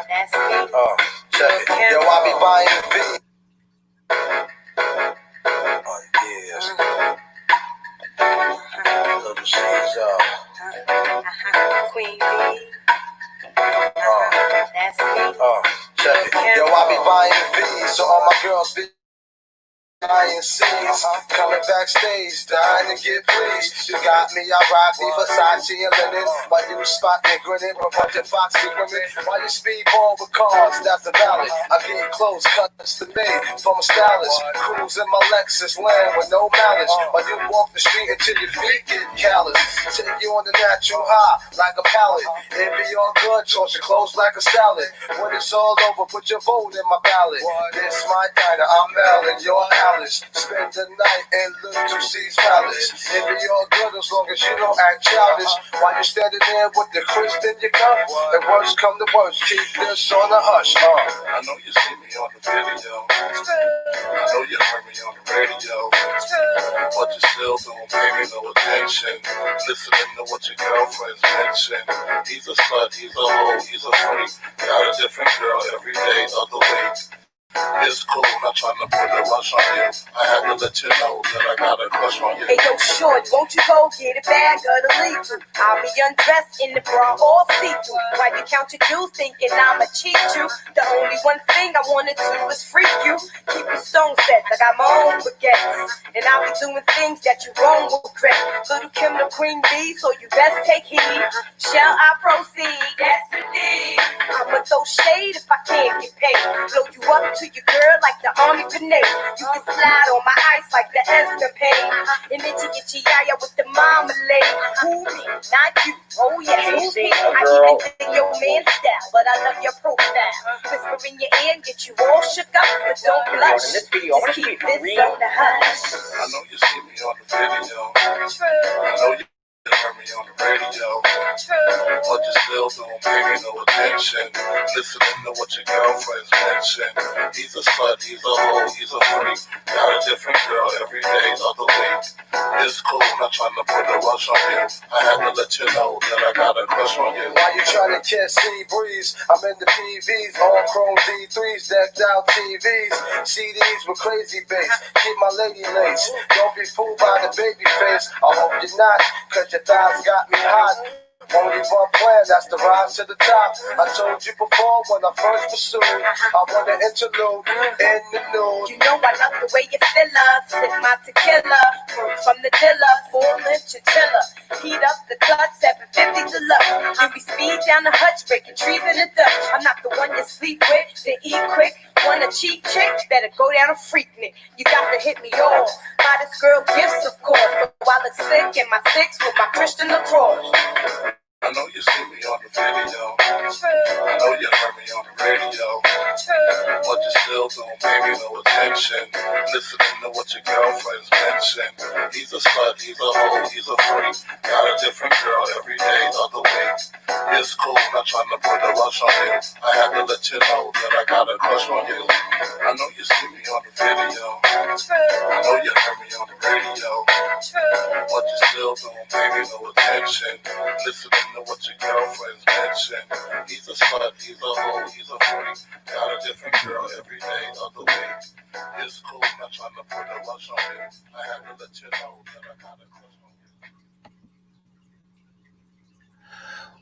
That's me. Check it. Yo, I be buying beats. Little shades up. Queen bee. That's me. Check it. Yo, I be buying beats, so all my girls be buying seeds, coming backstage, dying to get pleased. You got me, I rock me, Versace and linen. While you spot me grinning, a bunch of foxy women. While you speedball with cars, that's the valley. I get close, cuts to me from a stylist. Cruise in my Lexus, land with no malice. While you walk the street until your feet get callous. Take you on the natural high, like a pallet. It be all good, toss your clothes like a salad. When it's all over, put your vote in my ballot. This my diner, I'm Mel and your Alice. Spend the night in Little C's Palace. It be all good as long as you don't act childish. While you standing there with the crisp in your cup, and worst come to worst, keep this on the hush. I know you see me on the video. I know you heard me on the radio. But you still don't pay me no attention. Listening to what your girlfriends mention. He's a slut, he's a hoe, he's a freak. Got a different girl every day of the week. It's cool, not trying to put a rush on you. I had to let you know that I got a crush on you. Hey yo, short, won't you go get a bag of the lethal? I'll be undressed in the bra all see-through. While you count your jewels thinking I'ma cheat you. The only one thing I wanna do is freak you. Keep your stone set, I got my own baguettes. And I'll be doing things that you won't regret. Little Kim the queen bee, so you best take heed. Shall I proceed? Yes indeed. I'ma throw shade if I can't get paid. Blow you up to your girl like the army grenade. You can slide on my ice like the escapade. And then you get your yaya with the marmalade. Who me? Not you. Oh yeah, who's me? I even think your man style, but I love your profile. Whisper in your ear and get you all shook up, but don't blush. Just keep this on the hush. I know you see me on the video. I know you heard me on the radio. But you still don't pay me no attention. Listening to what your girlfriends mention. He's a slut, he's a hoe, he's a freak. Got a different girl every day of the week. It's cool, not trying to put a rush on you. I had to let you know that I got a crush on you. While you trying to catch sea breeze, I'm in the PVs, all chrome D3s, decked out TVs, CDs with crazy bass. Keep my lady lace. Don't be fooled by the baby face. I hope you're not, cause your thighs got me hot. Only one plan, that's the rise to the top. I told you before when I first pursued, I want an interlude in the nude. You know I love the way you feel us. Sip my tequila from the dealer, full-length chinchilla. Heat up the clutch, 750 deluxe. Give me speed down the hutch, breaking trees in the Dutch. I'm not the one you sleep with, to eat quick. Want a cheap chick? Better go down a freak nick. You got to hit me off. Buy this girl gifts, of course. But while it's sick in my six with my Christian LaCroix. I know you see me on the video. I know you heard me on the radio. But you still don't pay me no attention. Listening to what your girlfriends mention. He's a slut, he's a hoe, he's a freak. Got a different girl every day of the week. It's cool, not trying to put a rush on you. I had to let you know that I got a crush on you. I know you see me on the video. I know you heard me on the radio. But you still don't pay me no attention. Listening to what your girlfriends mention. He's a slut, he's a hoe, he's a freak. Got a different girl every day of the week. It's cool, not trying to put a rush on you. I had to let you know that I got a crush on you.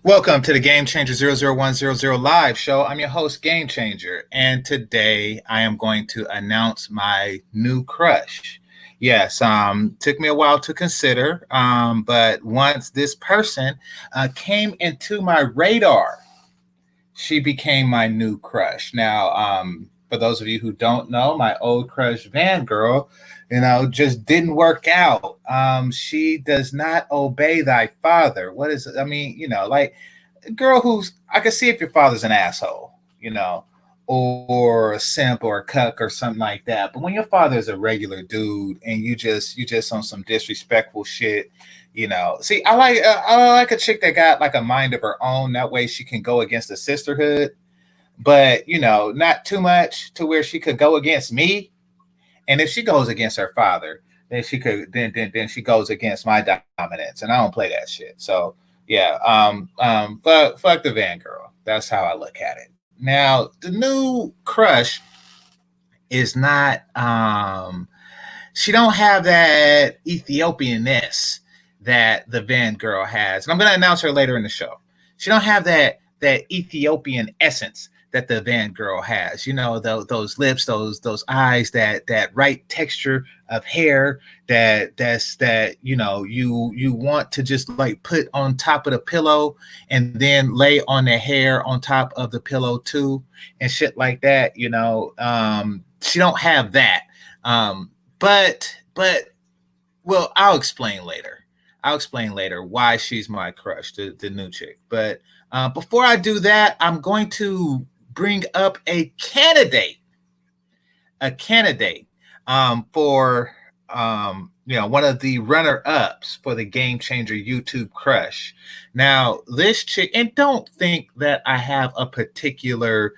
Welcome to the Game Changer 00100 live show. I'm your host, Game Changer, and today I am going to announce my new crush. Yes, took me a while to consider, but once this person came into my radar, she became my new crush. Now, for those of you who don't know, my old crush, Van Girl, just didn't work out. She does not obey thy father. What is it? I mean, like a girl who's, I can see if your father's an asshole, or a simp or a cuck or something like that. But when your father is a regular dude and you just on some disrespectful shit, see, I like a chick that got like a mind of her own. That way she can go against the sisterhood, but not too much to where she could go against me. And if she goes against her father, then she could then she goes against my dominance, and I don't play that shit. So yeah, fuck the Van Girl. That's how I look at it. Now, the new crush is not she don't have that Ethiopianness that the Van girl has. And I'm going to announce her later in the show. She don't have that Ethiopian essence that the Van girl has. You know, those lips, those eyes, that right texture of hair that you know you want to just like put on top of the pillow and then lay on the hair on top of the pillow too and shit like that. You know, she don't have that. But well, I'll explain later. I'll explain later why she's my crush, the new chick. But before I do that, I'm going to bring up a candidate for one of the runner-ups for the Game Changer YouTube Crush. Now, this chick, and don't think that I have a particular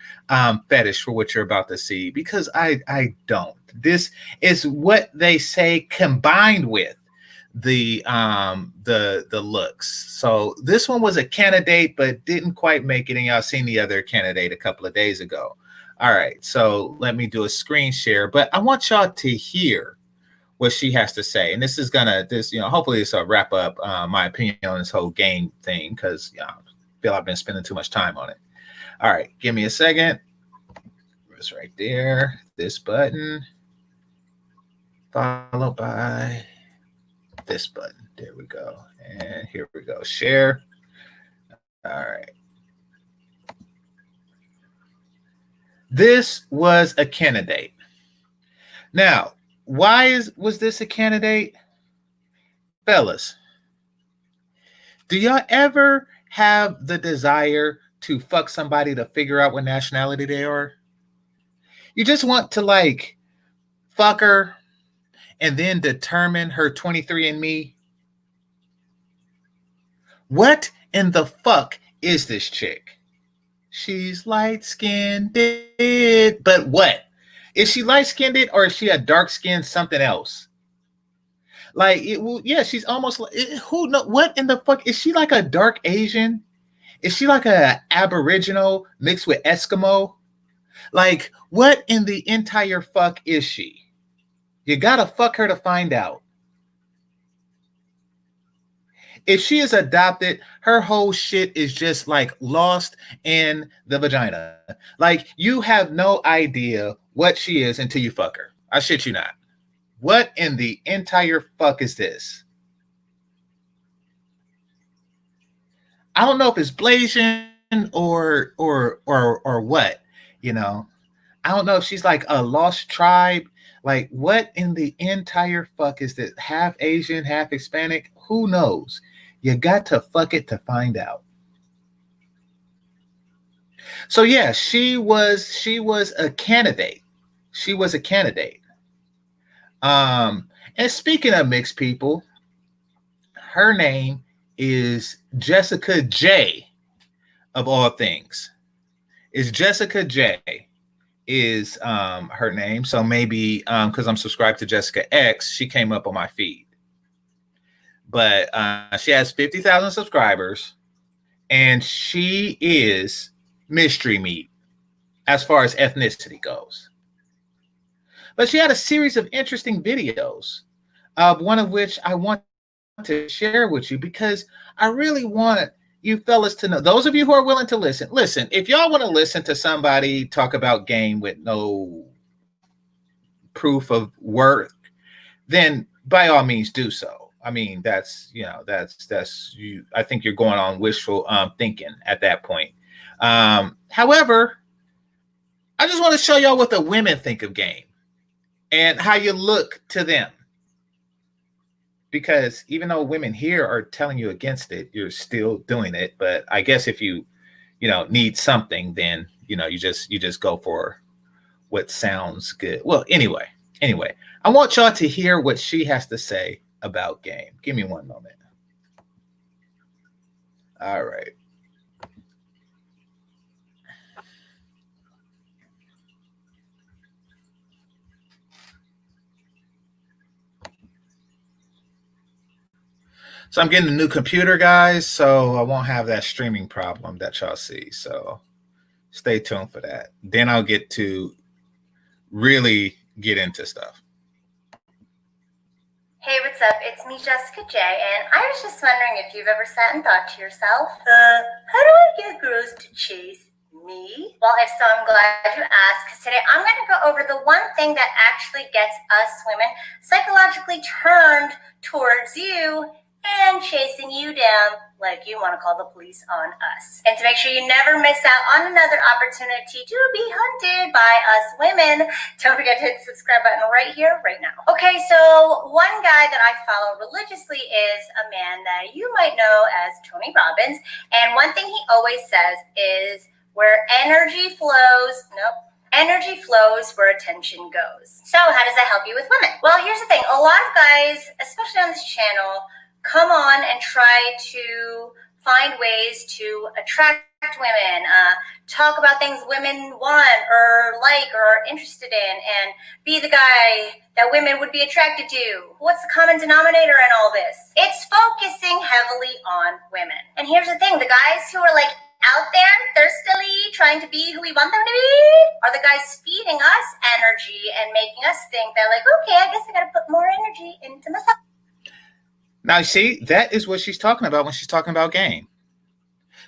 fetish for what you're about to see, because I don't. This is what they say combined with the looks. So this one was a candidate but didn't quite make it, and y'all seen the other candidate a couple of days ago. All right, so let me do a screen share, but I want y'all to hear what she has to say. And this is hopefully this will wrap up my opinion on this whole game thing, because I feel I've been spending too much time on it. All right, give me a second. It's right there, this button, followed by this button. There we go. And here we go. Share. All right. This was a candidate. Now, why was this a candidate? Fellas, do y'all ever have the desire to fuck somebody to figure out what nationality they are? You just want to like fuck her and then determine her 23andMe? What in the fuck is this chick? She's light-skinned, but what? Is she light-skinned or is she a dark-skinned something else? Like, she's almost like, who know what in the fuck? Is she like a dark Asian? Is she like a Aboriginal mixed with Eskimo? Like, what in the entire fuck is she? You gotta fuck her to find out. If she is adopted, her whole shit is just like lost in the vagina. Like, you have no idea what she is until you fuck her. I shit you not. What in the entire fuck is this? I don't know if it's Blasian or what, you know. I don't know if she's like a lost tribe. Like, what in the entire fuck is this? Half Asian, half Hispanic? Who knows? You got to fuck it to find out. So yeah, she was a candidate. She was a candidate. And speaking of mixed people, her name is Jessica J, of all things. Is Jessica J is her name. So maybe because I'm subscribed to Jessica X, she came up on my feed. But she has 50,000 subscribers, and she is mystery meat as far as ethnicity goes. But she had a series of interesting videos, one of which I want to share with you, because I really want you fellas to know. Those of you who are willing to listen, if y'all want to listen to somebody talk about game with no proof of work, then by all means do so. I mean, that's you. I think you're going on wishful thinking at that point. However, I just want to show y'all what the women think of game and how you look to them. Because even though women here are telling you against it, you're still doing it. But I guess if you need something, then you just go for what sounds good. Well, anyway, I want y'all to hear what she has to say about game. Give me one moment. All right. So I'm getting a new computer, guys, so I won't have that streaming problem that y'all see. So Stay tuned for that. Then I'll get to really get into stuff. Hey, what's up? It's me, Jessica J, and I was just wondering if you've ever sat and thought to yourself, how do I get girls to chase me? Well, if so, I'm glad you asked, because today I'm going to go over the one thing that actually gets us women psychologically turned towards you and chasing you down like you want to call the police on us. And to make sure you never miss out on another opportunity to be hunted by us women, don't forget to hit the subscribe button right here, right now. Okay, so one guy that I follow religiously is a man that you might know as Tony Robbins. And one thing he always says is, where energy flows, energy flows where attention goes. So how does that help you with women? Well, here's the thing. A lot of guys, especially on this channel, come on and try to find ways to attract women, talk about things women want or like or are interested in, and be the guy that women would be attracted to. What's the common denominator in all this? It's focusing heavily on women. And here's the thing, the guys who are like out there thirstily trying to be who we want them to be are the guys feeding us energy and making us think that, like, okay, I guess I gotta put more energy into myself. Now, see, that is what she's talking about when she's talking about game.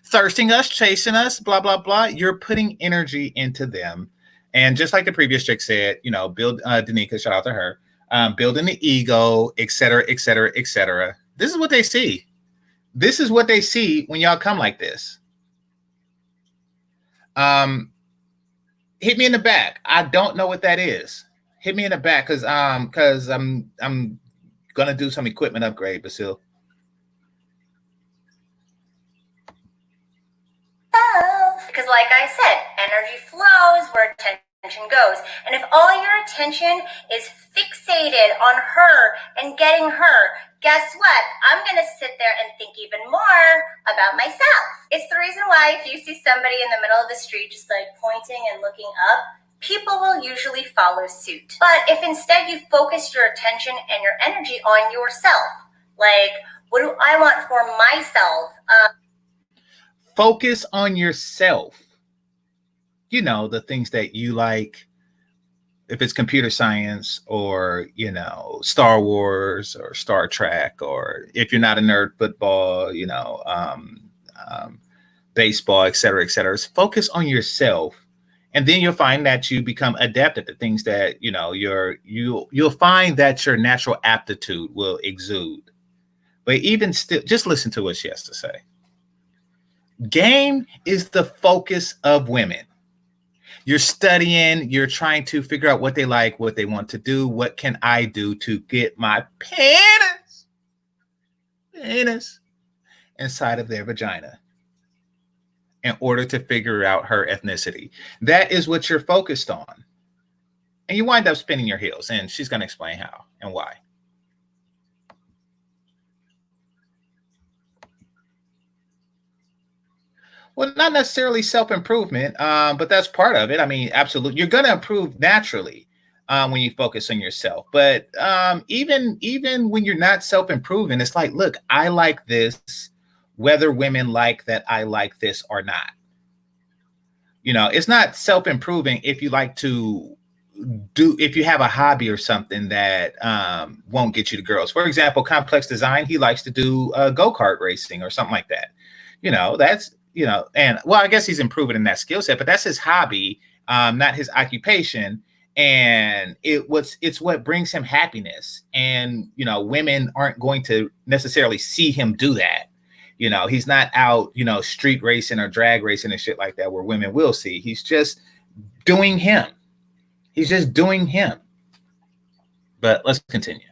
Thirsting us, chasing us, blah, blah, blah. You're putting energy into them. And just like the previous chick said, you know, build, Danica, shout out to her, building the ego, et cetera, et cetera, et cetera. This is what they see. This is what they see when y'all come like this. Hit me in the back. I don't know what that is. Hit me in the back because I'm gonna do some equipment upgrade, Basil. Because like I said, energy flows where attention goes. And if all your attention is fixated on her and getting her, guess what? I'm going to sit there and think even more about myself. It's the reason why if you see somebody in the middle of the street just like pointing and looking up, people will usually follow suit. But if instead you focus your attention and your energy on yourself, like, what do I want for myself? Focus on yourself. You know, the things that you like, if it's computer science or, you know, Star Wars or Star Trek, or if you're not a nerd, football, you know, baseball, et cetera, et cetera. Focus on yourself. And then you'll find that you become adept at the things that, you know, you'll find that your natural aptitude will exude. But even still, just listen to what she has to say. Game is the focus of women. You're studying, you're trying to figure out what they like, what they want to do. What can I do to get my penis inside of their vagina in order to figure out her ethnicity? That is what you're focused on. And you wind up spinning your heels, and she's going to explain how and why. Well, not necessarily self-improvement, but that's part of it. I mean, absolutely. You're going to improve naturally when you focus on yourself. But even when you're not self-improving, it's like, look, I like this, whether women like that I like this or not. You know, it's not self-improving if you like to if you have a hobby or something that won't get you to girls. For example, Complex Design, he likes to do go-kart racing or something like that. You know, that's, you know, and well, I guess he's improving in that skill set, but that's his hobby, not his occupation. And it's what brings him happiness. And, you know, women aren't going to necessarily see him do that. You know, he's not out, you know, street racing or drag racing and shit like that where women will see. He's just doing him. He's just doing him. But let's continue.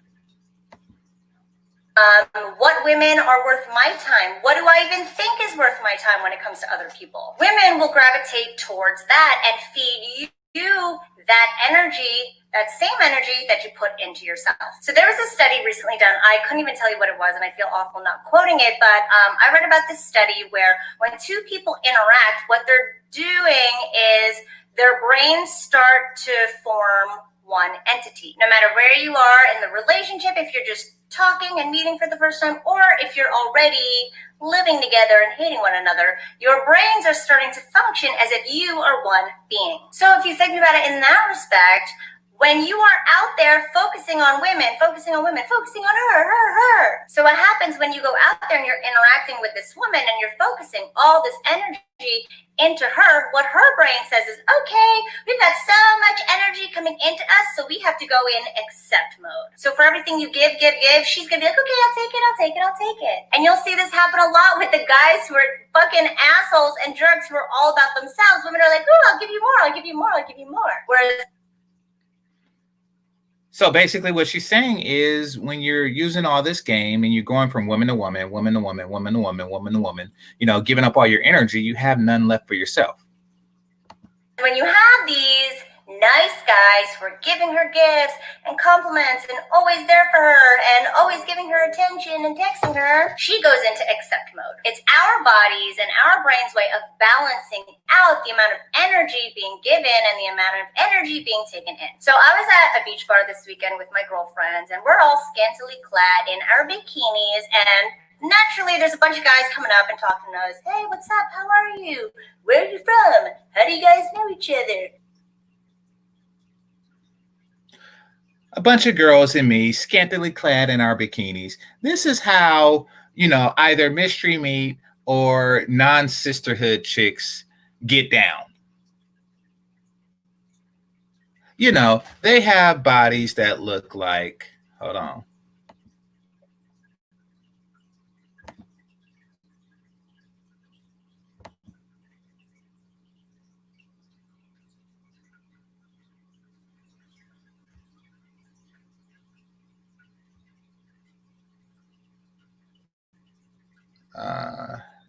What women are worth my time? What do I even think is worth my time when it comes to other people? Women will gravitate towards that and feed you that energy, that same energy that you put into yourself. So there was a study recently done. I couldn't even tell you what it was, and I feel awful not quoting it, but I read about this study where when two people interact, what they're doing is their brains start to form one entity. No matter where you are in the relationship, if you're just talking and meeting for the first time, or if you're already living together and hating one another, your brains are starting to function as if you are one being. So if you think about it in that respect, when you are out there focusing on women, focusing on her. So what happens when you go out there and you're interacting with this woman and you're focusing all this energy into her, what her brain says is, okay, we've got so much energy coming into us, so we have to go in accept mode. So for everything you give, she's gonna be like, okay, I'll take it. And you'll see this happen a lot with the guys who are fucking assholes and jerks who are all about themselves. Women are like, ooh, I'll give you more. Whereas So basically what she's saying is when you're using all this game and you're going from woman to woman, giving up all your energy, you have none left for yourself. when you have these nice guys who are giving her gifts and compliments and always there for her and always giving her attention and texting her, she goes into accept mode. It's our bodies and our brain's way of balancing out the amount of energy being given and the amount of energy being taken in. So I was at a beach bar this weekend with my girlfriends, and we're all scantily clad in our bikinis, and naturally, there's a bunch of guys coming up and talking to us. Hey, what's up? How are you? Where are you from? How do you guys know each other? A bunch of girls and me, scantily clad in our bikinis. This is how, either mystery meat or non-sisterhood chicks get down. They have bodies that look like, hold on.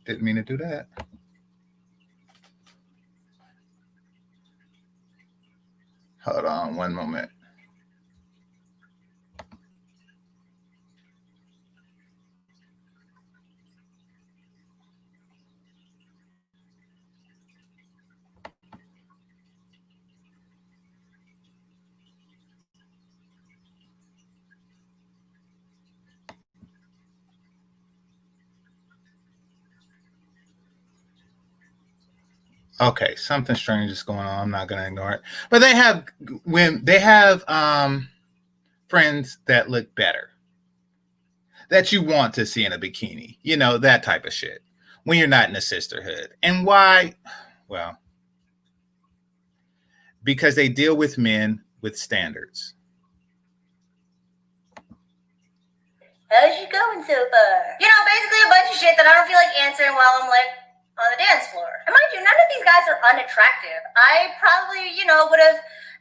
Didn't mean to do that. Hold on one moment. Okay, something strange is going on. I'm not going to ignore it. But they have friends that look better, that you want to see in a bikini, that type of shit, when you're not in a sisterhood. And why? Well, because they deal with men with standards. How's you going so far? Basically a bunch of shit that I don't feel like answering while I'm on the dance floor. And mind you, none of these guys are unattractive. I probably, would have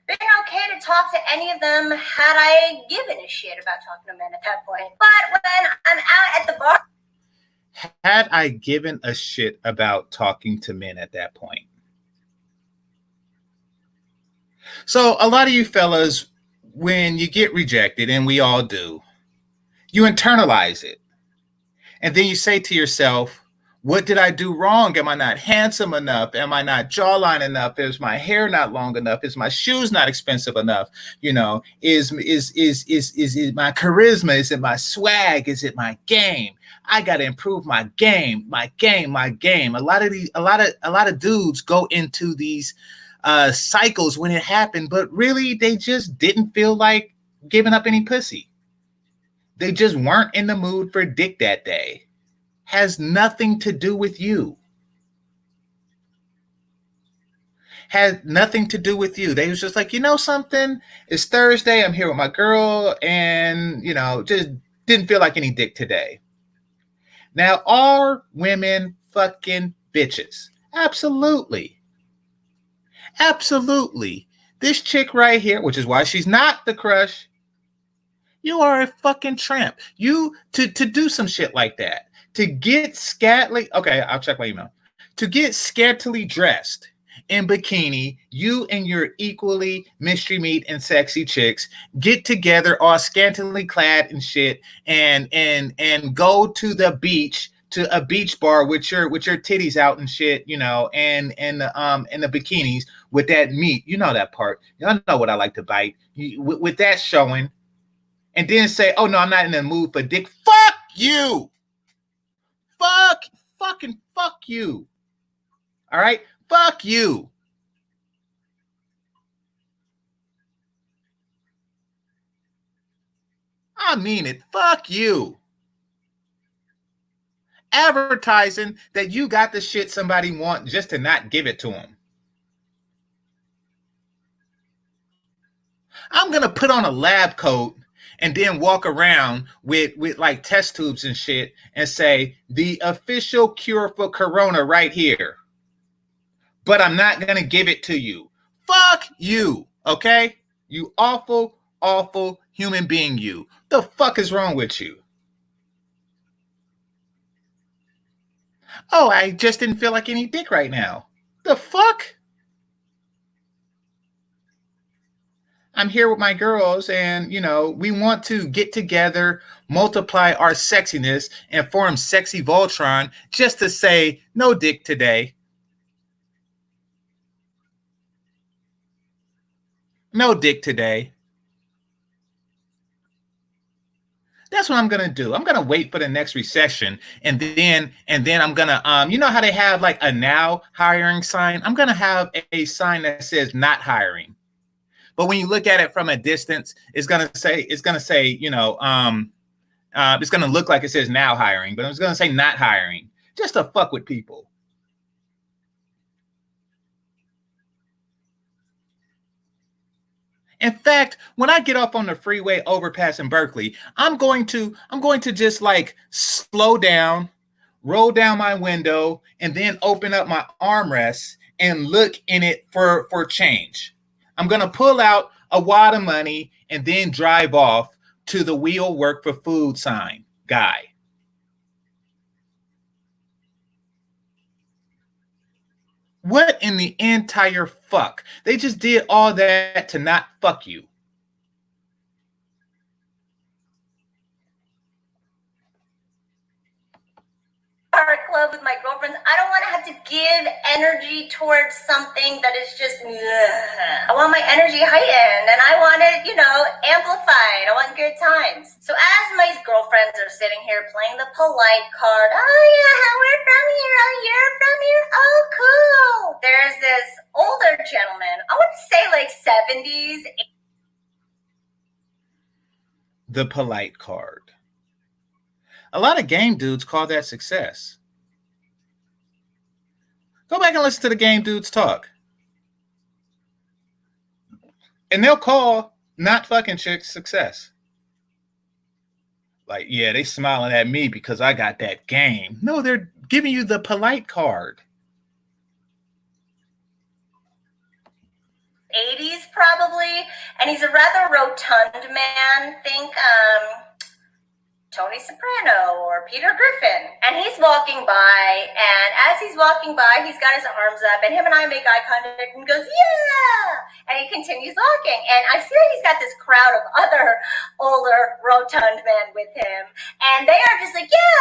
been okay to talk to any of them had I given a shit about talking to men at that point. But when I'm out at the bar... Had I given a shit about talking to men at that point? So a lot of you fellas, when you get rejected, and we all do, you internalize it. And then you say to yourself, what did I do wrong? Am I not handsome enough? Am I not jawline enough? Is my hair not long enough? Is my shoes not expensive enough? Is it my charisma? Is it my swag? Is it my game? I got to improve my game. A lot of dudes go into these cycles when it happened, but really they just didn't feel like giving up any pussy. They just weren't in the mood for dick that day. Has nothing to do with you. Had nothing to do with you. They was just like, something? It's Thursday. I'm here with my girl, and just didn't feel like any dick today. Now, are women fucking bitches? Absolutely. Absolutely. This chick right here, which is why she's not the crush, you are a fucking tramp. You to do some shit like that. To get scantily, okay, I'll check my email. To get scantily dressed in bikini, you and your equally mystery meat and sexy chicks get together all scantily clad and shit and go to the beach to a beach bar with your titties out and shit, you know, and the bikinis with that meat, you know that part. Y'all know what I like to bite. With that showing, and then say, "Oh no, I'm not in the mood for dick." Fuck you. Fuck you. All right, fuck you. I mean it. Fuck you. Advertising that you got the shit somebody want just to not give it to them. I'm gonna put on a lab coat and then walk around with like test tubes and shit and say the official cure for corona right here. But I'm not gonna give it to you. Fuck you, okay? You awful human being, you. The fuck is wrong with you? Oh, I just didn't feel like any dick right now. The fuck? I'm here with my girls and, you know, we want to get together, multiply our sexiness, and form sexy Voltron just to say no dick today. No dick today. That's what I'm gonna do. I'm gonna wait for the next recession, and then I'm gonna you know how they have like a now hiring sign? I'm gonna have a sign that says not hiring. But when you look at it from a distance, it's gonna say, you know, it's gonna look like it says now hiring, but it's gonna say not hiring, just to fuck with people. In fact, when I get off on the freeway overpass in Berkeley, I'm going to just like slow down, roll down my window, and then open up my armrest and look in it for change. I'm going to pull out a wad of money and then drive off to the "We'll work for food" sign guy. What in the entire fuck? They just did all that to not fuck you. Art club with my girlfriends. I don't want to have to give energy towards something that is just I want my energy heightened and I want it, you know, amplified. I want good times. So as my girlfriends are sitting here playing the polite card, oh yeah, we're from here, oh you're from here, oh cool. There's this older gentleman, I want to say like 70s. The polite card. A lot of game dudes call that success. Go back and listen to the game dudes talk. And they'll call not fucking chicks success. Like, yeah, they smiling at me because I got that game. No, they're giving you the polite card. 80s probably, and he's a rather rotund man. Think Tony Soprano or Peter Griffin. And he's walking by, and as he's walking by, he's got his arms up, and him and I make eye contact and goes, yeah! And he continues walking. And I see that he's got this crowd of other older rotund men with him, and they are just like, yeah.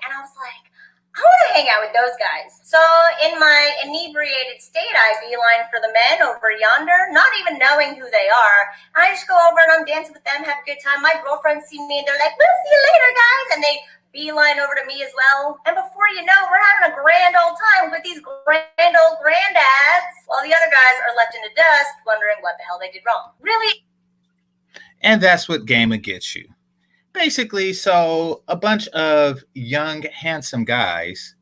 And I was like, I want to hang out with those guys. So in my inebriated state, I beeline for the men over yonder, not even knowing who they are. And I just go over and I'm dancing with them, have a good time. My girlfriends see me and they're like, we'll see you later, guys. And they beeline over to me as well. And before you know, we're having a grand old time with these grand old granddads, while the other guys are left in the dust wondering what the hell they did wrong. Really? And that's what Gamer gets you. Basically, so a bunch of young, handsome guys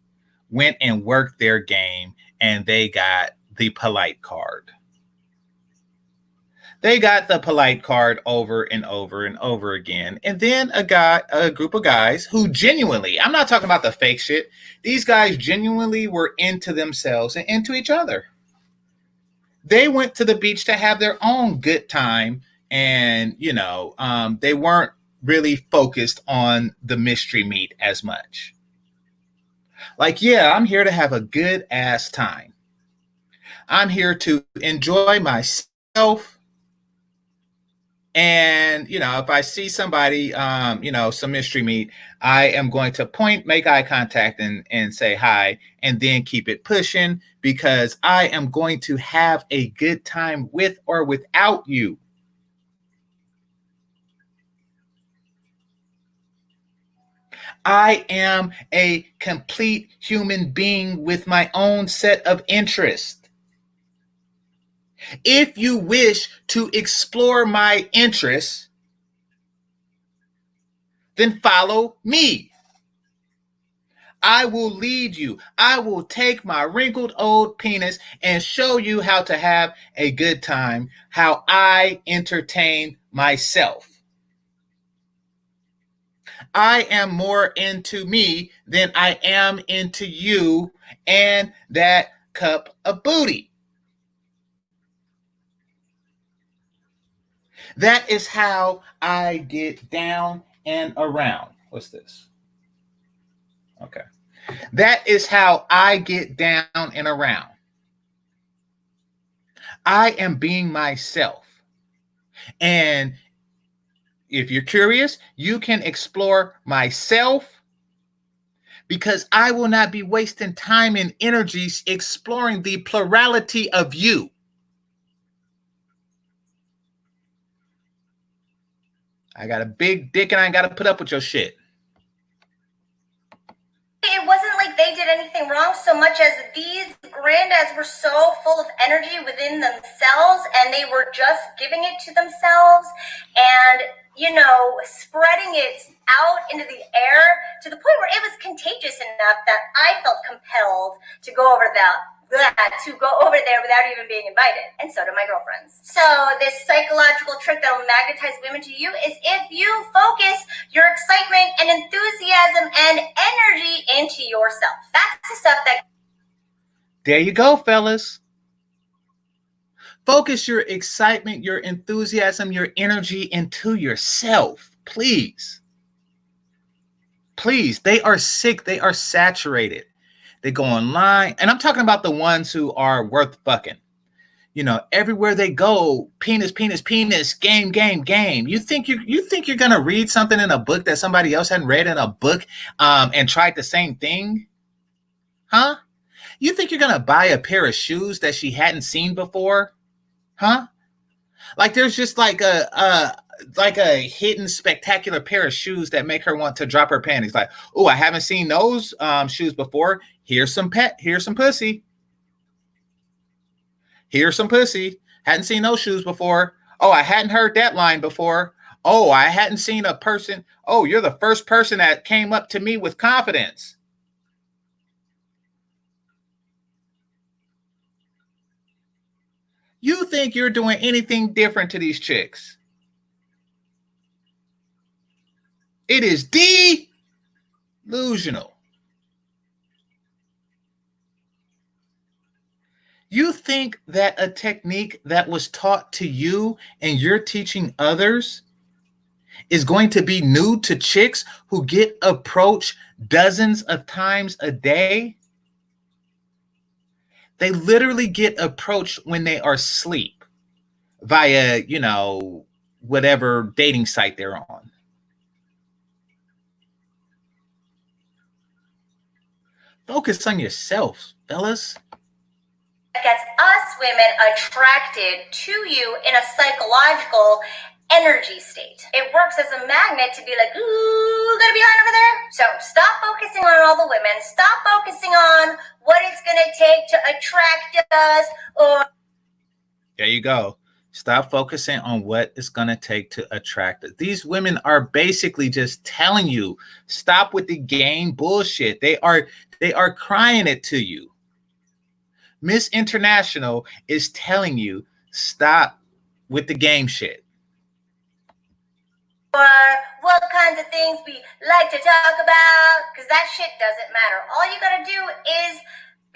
went and worked their game and they got the polite card. They got the polite card over and over and over again. And then a group of guys who genuinely, I'm not talking about the fake shit. These guys genuinely were into themselves and into each other. They went to the beach to have their own good time. And, you know, they weren't really focused on the mystery meat as much. Like, yeah, I'm here to have a good ass time. I'm here to enjoy myself And, if I see somebody, some mystery meet, I am going to make eye contact and say hi, and then keep it pushing because I am going to have a good time with or without you. I am a complete human being with my own set of interests. If you wish to explore my interests, then follow me. I will lead you. I will take my wrinkled old penis and show you how to have a good time, how I entertain myself. I am more into me than I am into you and that cup of booty. That is how I get down and around. What's this? Okay. That is how I get down and around. I am being myself. And if you're curious, you can explore myself because I will not be wasting time and energies exploring the plurality of you. I got a big dick and I ain't got to put up with your shit. It wasn't like they did anything wrong so much as these granddads were so full of energy within themselves and they were just giving it to themselves and, spreading it out into the air to the point where it was contagious enough that I felt compelled to go over there without even being invited. And so do my girlfriends. So this psychological trick that will magnetize women to you is if you focus your excitement and enthusiasm and energy into yourself. That's the stuff that... There you go, fellas. Focus your excitement, your enthusiasm, your energy into yourself, please. Please, they are sick. They are saturated. They go online, and I'm talking about the ones who are worth fucking. Everywhere they go, penis, penis, penis, game, game, game. You think you're gonna read something in a book that somebody else hadn't read in a book, and tried the same thing? Huh? You think you're gonna buy a pair of shoes that she hadn't seen before? Huh? Like there's just like a hidden spectacular pair of shoes that make her want to drop her panties. Like, oh, I haven't seen those shoes before. Here's some pussy. Here's some pussy. Hadn't seen those shoes before. Oh, I hadn't heard that line before. Oh, I hadn't seen a person. Oh, you're the first person that came up to me with confidence. You think you're doing anything different to these chicks? It is delusional. You think that a technique that was taught to you and you're teaching others is going to be new to chicks who get approached dozens of times a day? They literally get approached when they are asleep via, whatever dating site they're on. Focus on yourself, fellas. Gets us women attracted to you in a psychological energy state. It works as a magnet to be like, ooh, gonna be hot over there. So stop focusing on all the women. Stop focusing on what it's gonna take to attract us. There you go. Stop focusing on what it's gonna take to attract us. These women are basically just telling you, stop with the game bullshit. They are crying it to you. Miss International is telling you, stop with the game shit. Or what kinds of things we like to talk about, because that shit doesn't matter. All you gotta do is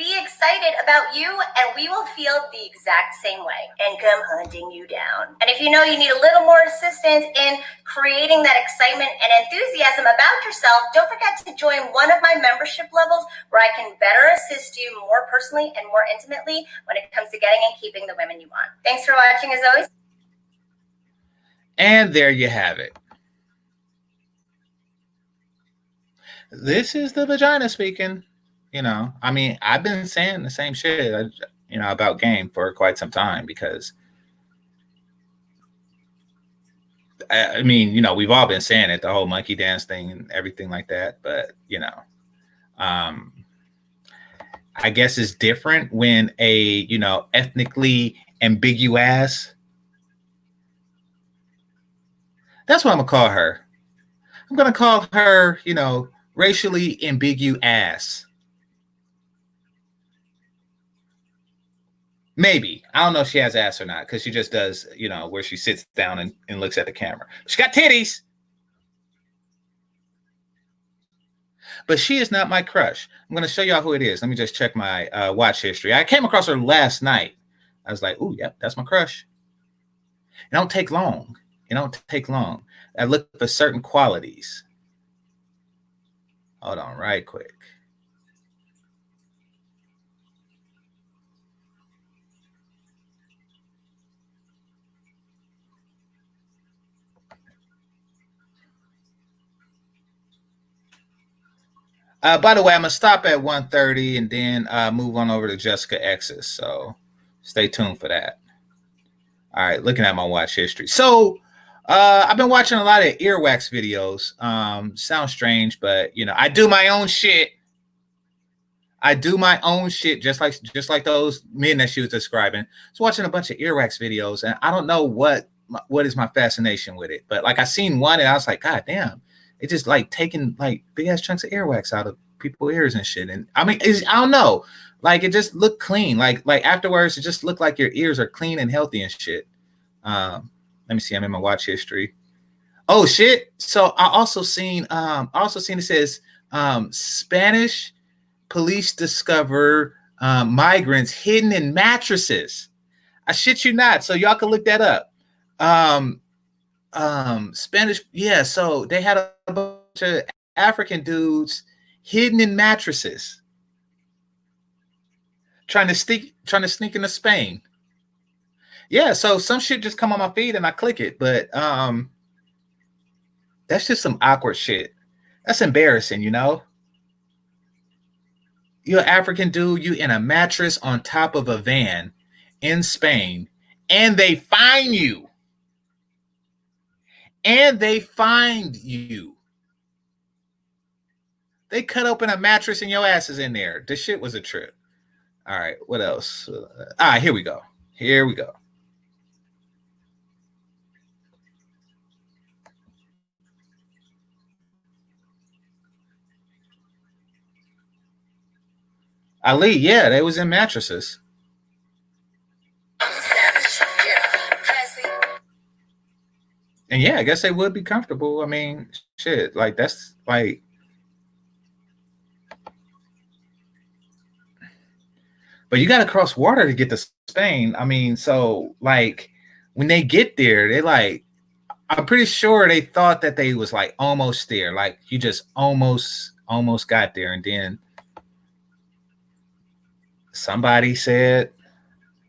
be excited about you, and we will feel the exact same way and come hunting you down. And if you know you need a little more assistance in creating that excitement and enthusiasm about yourself, don't forget to join one of my membership levels where I can better assist you more personally and more intimately when it comes to getting and keeping the women you want. Thanks for watching as always. And there you have it. This is the vagina speaking. You know, I mean, I've been saying the same shit, you know, about game for quite some time because, I mean, you know, we've all been saying it, the whole monkey dance thing and everything like that. But, you know, I guess it's different when a, you know, ethnically ambiguous. That's what I'm going to call her. I'm going to call her, you know, racially ambiguous. Maybe. I don't know if she has ass or not because she just does, you know, where she sits down and looks at the camera. She got titties. But she is not my crush. I'm going to show y'all who it is. Let me just check my watch history. I came across her last night. I was like, ooh, yep, that's my crush. It don't take long. It don't take long. I look for certain qualities. Hold on right quick. By the way, I'm going to stop at 1:30 and then move on over to Jessica X's. So stay tuned for that. All right, looking at my watch history. So I've been watching a lot of earwax videos. Sounds strange, but, you know, I do my own shit. I do my own shit, just like those men that she was describing. So watching a bunch of earwax videos, and I don't know what is my fascination with it, but like I seen one and I was like, God damn, it just like taking like big ass chunks of earwax out of people's ears and shit. And I mean, I don't know, like it just looked clean. Like afterwards, it just looked like your ears are clean and healthy and shit. Let me see. I'm in my watch history. Oh shit! So I also seen it says Spanish police discover migrants hidden in mattresses. I shit you not. So y'all can look that up. Spanish, yeah. So they had a bunch of African dudes hidden in mattresses, trying to sneak into Spain. Yeah. So some shit just come on my feed and I click it, but that's just some awkward shit. That's embarrassing, you know. You're an African dude, you in a mattress on top of a van in Spain, and they find you. And they find you. They cut open a mattress and your ass is in there. This shit was a trip. All right, what else? Here we go. Here we go. Ali, yeah, they was in mattresses. And yeah, I guess they would be comfortable. I mean, shit, like that's like, but you got to cross water to get to Spain. I mean, so like when they get there, they like, I'm pretty sure they thought that they was like almost there. Like you just almost got there, and then somebody said,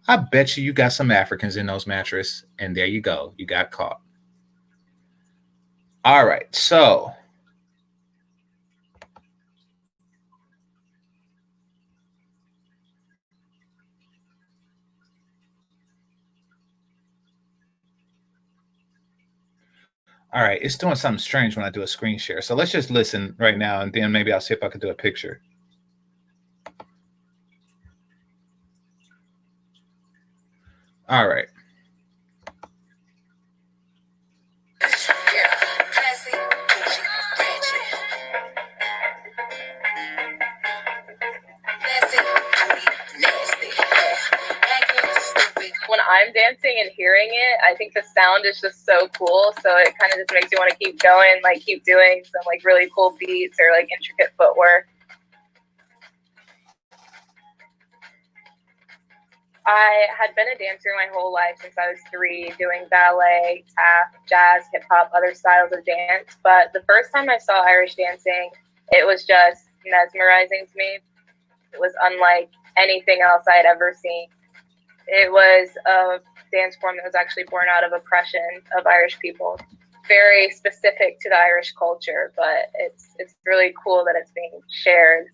I bet you got some Africans in those mattresses. And there you go. You got caught. All right. So all right, it's doing something strange when I do a screen share. So let's just listen right now, and then maybe I'll see if I can do a picture. All right. When I'm dancing and hearing it, I think the sound is just so cool. So it kind of just makes you want to keep going, like keep doing some like really cool beats or like intricate footwork. I had been a dancer my whole life since I was 3, doing ballet, tap, jazz, hip hop, other styles of dance. But the first time I saw Irish dancing, it was just mesmerizing to me. It was unlike anything else I had ever seen. It was a dance form that was actually born out of oppression of Irish people. Very specific to the Irish culture, but it's really cool that it's being shared.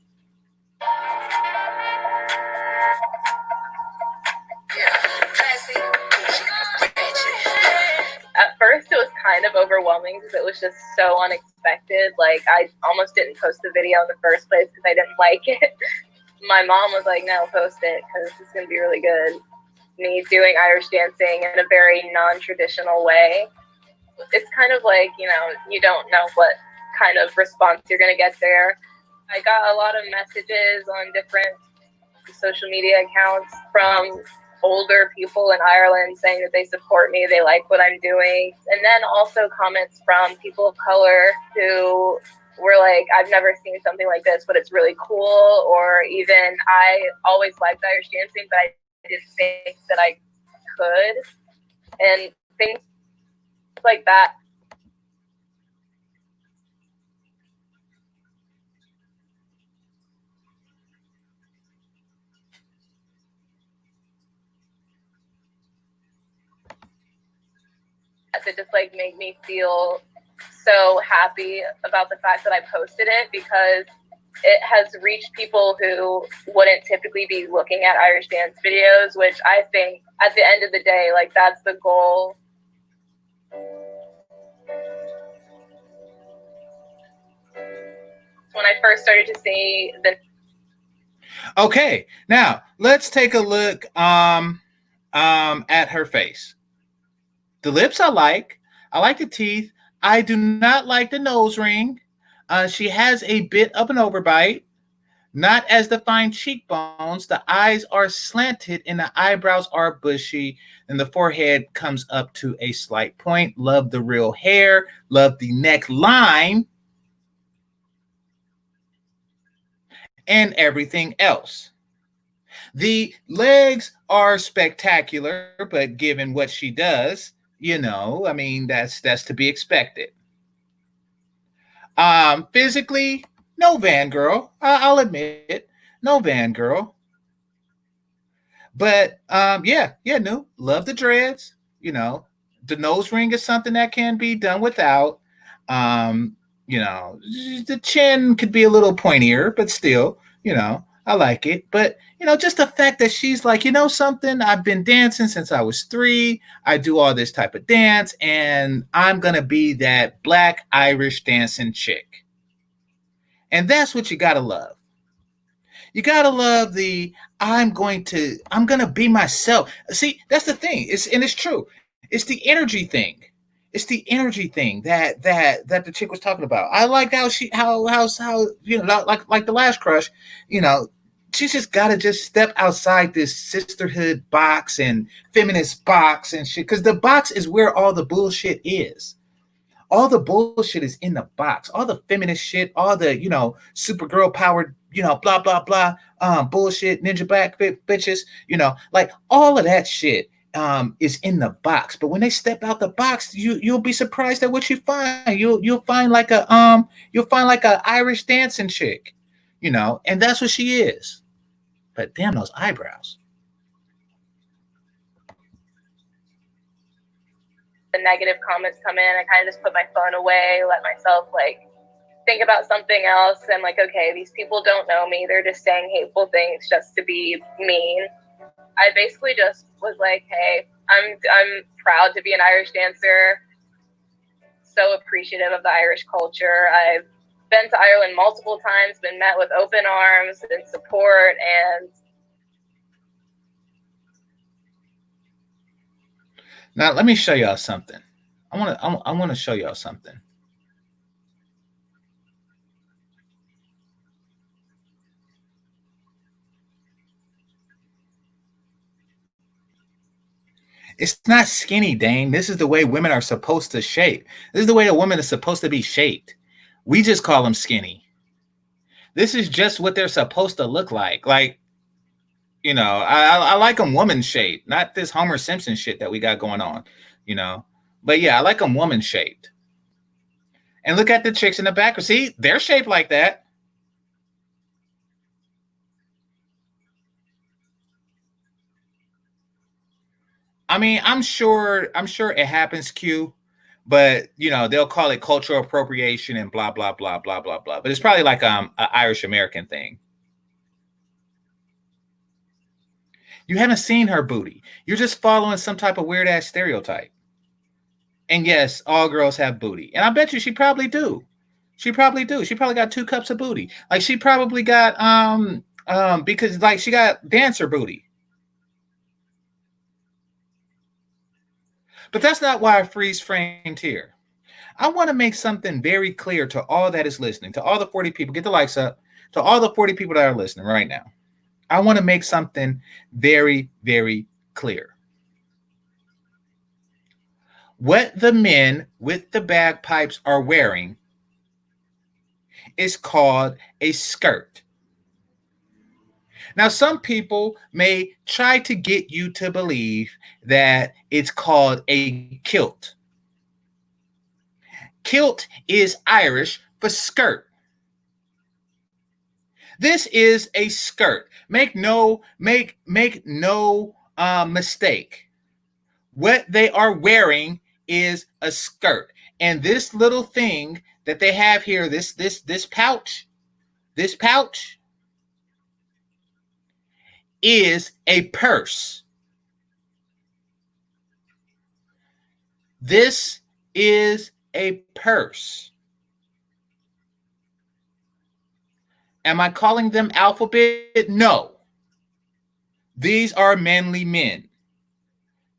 At first, it was kind of overwhelming because it was just so unexpected. Like, I almost didn't post the video in the first place because I didn't like it. My mom was like, no, post it because it's going to be really good. Me doing Irish dancing in a very non-traditional way. It's kind of like, you know, you don't know what kind of response you're going to get there. I got a lot of messages on different social media accounts from older people in Ireland saying that they support me, they like what I'm doing. And then also comments from people of color who were like, I've never seen something like this, but it's really cool. Or even, I always liked Irish dancing, but I didn't think that I could. And things like that. That just like made me feel so happy about the fact that I posted it, because it has reached people who wouldn't typically be looking at Irish dance videos, which I think at the end of the day, like, that's the goal. When I first started to see the... Okay, now let's take a look at her face. The lips I like the teeth. I do not like the nose ring. She has a bit of an overbite, not as defined cheekbones. The eyes are slanted and the eyebrows are bushy, and the forehead comes up to a slight point. Love the real hair, love the neckline, and everything else. The legs are spectacular, but given what she does, you know, I mean, that's to be expected. Physically, no Van girl. I'll admit, no Van girl. But no, love the dreads. You know, the nose ring is something that can be done without. You know, the chin could be a little pointier, but still, you know, I like it. But, you know, just the fact that she's like, you know something, I've been dancing since I was 3. I do all this type of dance, and I'm going to be that Black Irish dancing chick. And that's what you got to love. You got to love the, I'm going to be myself. See, that's the thing. It's true. It's the energy thing. It's the energy thing that the chick was talking about. I like how you know, like the last crush, you know, she's just got to just step outside this sisterhood box and feminist box and shit, because the box is where all the bullshit is. All the bullshit is in the box. All the feminist shit, all the, you know, Supergirl powered, you know, blah blah blah, bullshit, ninja black bitches, you know, like all of that shit is in the box. But when they step out the box, you'll be surprised at what you find. You'll find like a Irish dancing chick, you know, and that's what she is. But damn those eyebrows. The negative comments come in, I kind of just put my phone away, let myself like think about something else, and like, okay, these people don't know me, they're just saying hateful things just to be mean. I basically just was like, hey, I'm proud to be an Irish dancer, so appreciative of the Irish culture. I've been to Ireland multiple times, been met with open arms and support, and now let me show y'all something. I want to show y'all something. It's not skinny, Dane. This is the way women are supposed to shape. This is the way a woman is supposed to be shaped. We just call them skinny. This is just what they're supposed to look like. Like, you know, I like them woman shaped, not this Homer Simpson shit that we got going on, you know. But yeah, I like them woman shaped. And look at the chicks in the back. See, they're shaped like that. I mean, I'm sure it happens, Q, but you know, they'll call it cultural appropriation and blah blah blah blah blah blah. But it's probably like an Irish American thing. You haven't seen her booty. You're just following some type of weird ass stereotype. And yes, all girls have booty. And I bet you she probably do. She probably do. She probably got 2 cups of booty. Like she probably got because like she got dancer booty. But that's not why I freeze framed here. I want to make something very clear to all that is listening, to all the 40 people. Get the likes up. To all the 40 people that are listening right now. I want to make something very, very clear. What the men with the bagpipes are wearing is called a skirt. Now, some people may try to get you to believe that it's called a kilt. Kilt is Irish for skirt. This is a skirt. Make no mistake. What they are wearing is a skirt. And this little thing that they have here, this pouch is a purse. This is a purse. Am I calling them alphabet? No. These are manly men.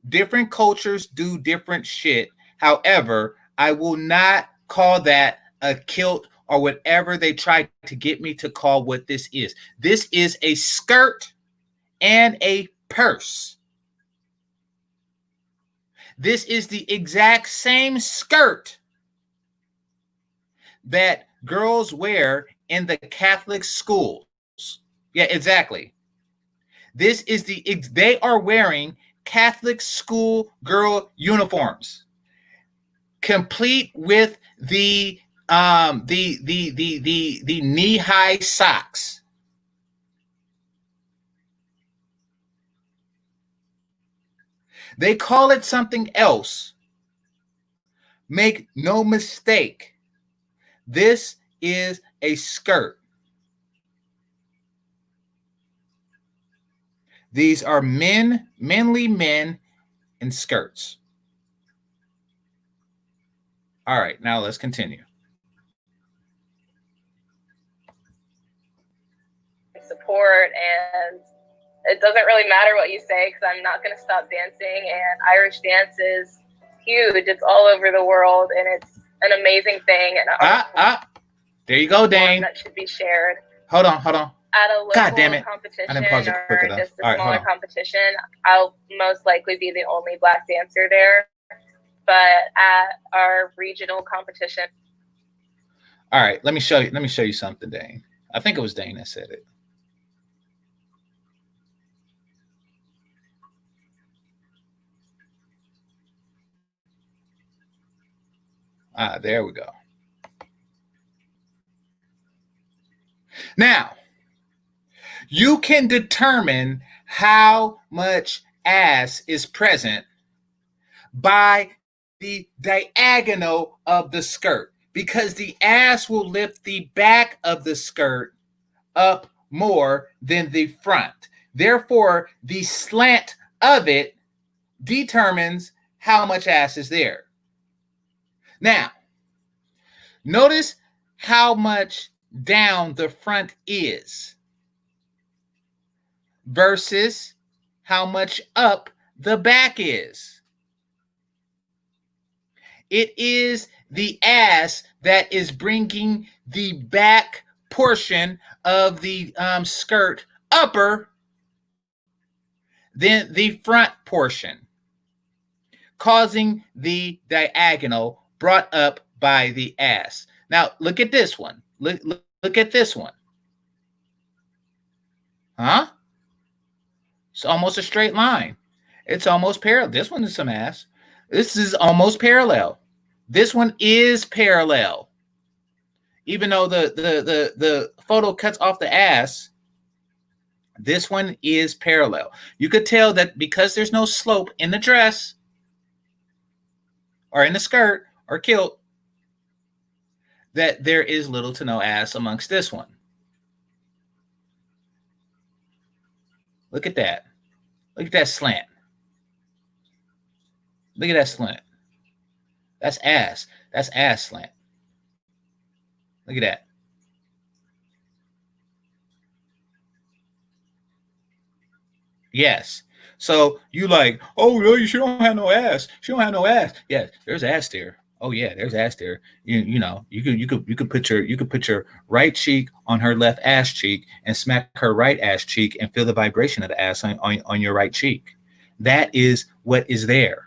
Different cultures do different shit. However, I will not call that a kilt or whatever they try to get me to call what this is. This is a skirt and a purse. This is the exact same skirt that girls wear in the Catholic schools. Yeah, exactly. This is they are wearing Catholic school girl uniforms, complete with the knee-high socks. They call it something else. Make no mistake. This is a skirt. These are manly men in skirts. All right, now let's continue. Support, and it doesn't really matter what you say because I'm not going to stop dancing. And Irish dance is huge. It's all over the world, and it's an amazing thing. And there you go, Dane. That should be shared. Hold on. At a local God damn it. competition or just a smaller competition, I'll most likely be the only Black dancer there. But at our regional competition. All right, let me show you something, Dane. I think it was Dane that said it. There we go. Now, you can determine how much ass is present by the diagonal of the skirt, because the ass will lift the back of the skirt up more than the front. Therefore, the slant of it determines how much ass is there. Now, notice how much down the front is versus how much up the back is. It is the ass that is bringing the back portion of the skirt upper than the front portion, causing the diagonal brought up by the ass. Now, look at this one. Look at this one. Huh? It's almost a straight line. It's almost parallel. This one is some ass. This is almost parallel. This one is parallel. Even though the photo cuts off the ass, This one is parallel. You could tell that because there's no slope in the dress or in the skirt or kilt, that there is little to no ass amongst this one. Look at that. Look at that slant. Look at that slant. That's ass. That's ass slant. Look at that. Yes. So you like, oh no, she don't have no ass. She don't have no ass. Yeah, there's ass there. Oh yeah, there's ass there. You know, you could put your right cheek on her left ass cheek and smack her right ass cheek and feel the vibration of the ass on your right cheek. That is what is there.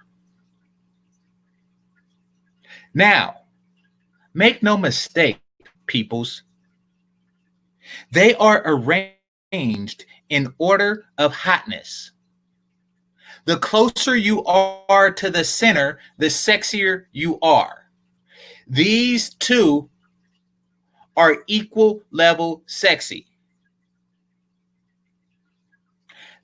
Now, make no mistake, peoples. They are arranged in order of hotness. The closer you are to the center, the sexier you are. These two are equal level sexy.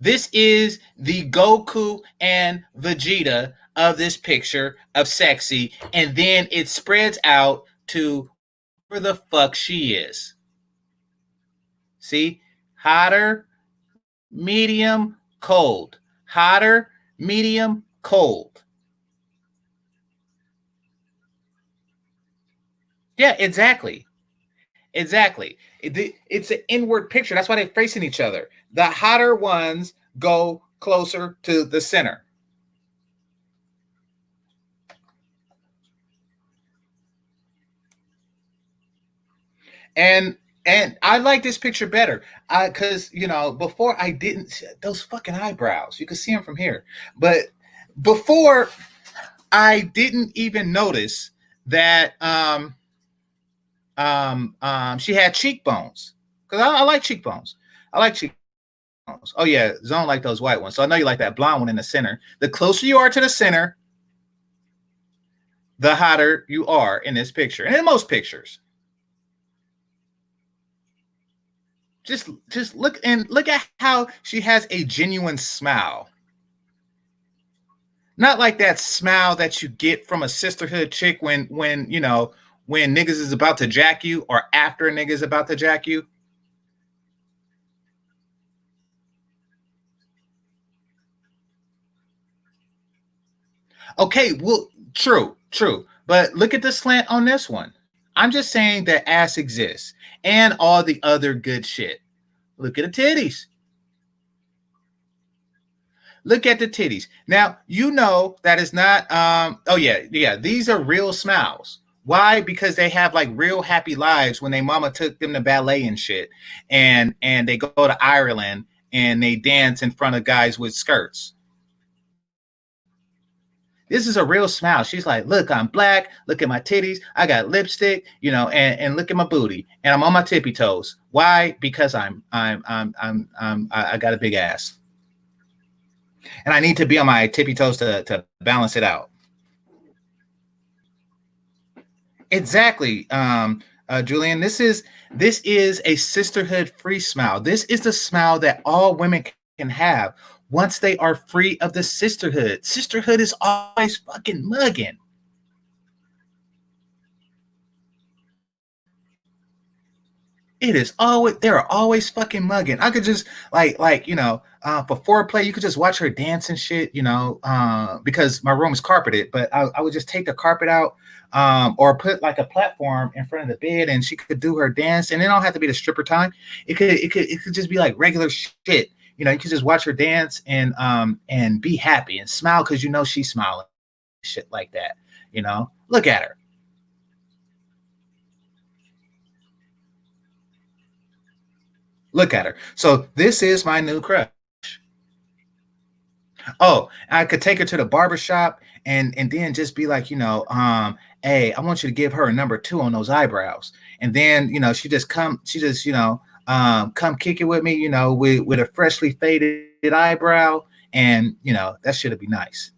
This is the Goku and Vegeta of this picture of sexy, and then it spreads out to where the fuck she is. See? Hotter, medium, cold. Hotter, medium, cold. Yeah, exactly. Exactly. It's an inward picture. That's why they're facing each other. The hotter ones go closer to the center. And I like this picture better because, you know, before I didn't, those fucking eyebrows, you can see them from here. But before I didn't even notice that she had cheekbones, because I like cheekbones. I like cheekbones. Oh yeah, Zone like those white ones. So I know you like that blonde one in the center. The closer you are to the center, the hotter you are in this picture, and in most pictures. Just look at how she has a genuine smile. Not like that smile that you get from a sisterhood chick when you know, when niggas is about to jack you or after a nigga is about to jack you. Okay, well, true. But look at the slant on this one. I'm just saying that ass exists and all the other good shit. Look at the titties. Look at the titties. Now, you know that is not, oh yeah, these are real smiles. Why? Because they have like real happy lives when their mama took them to ballet and shit. And they go to Ireland and they dance in front of guys with skirts. This is a real smile. She's like, look, I'm black. Look at my titties. I got lipstick, you know, and look at my booty. And I'm on my tippy toes. Why? Because I got a big ass. And I need to be on my tippy toes to balance it out. Exactly, Julian. This is a sisterhood free smile. This is the smile that all women can have once they are free of the sisterhood. Sisterhood is always fucking mugging. It is always, they're always fucking mugging. I could just like you know, for foreplay, you could just watch her dance and shit, you know, because my room is carpeted, but I would just take the carpet out, or put like a platform in front of the bed, and she could do her dance, and it don't have to be the stripper time. It could just be like regular shit. You know, you could just watch her dance and be happy and smile because you know she's smiling, shit like that. You know, look at her. Look at her. So this is my new crush. Oh, I could take her to the barbershop and then just be like, you know, hey, I want you to give her a number 2 on those eyebrows. And then, you know, she just, you know, come kick it with me, you know, with a freshly faded eyebrow. And, you know, that should be nice.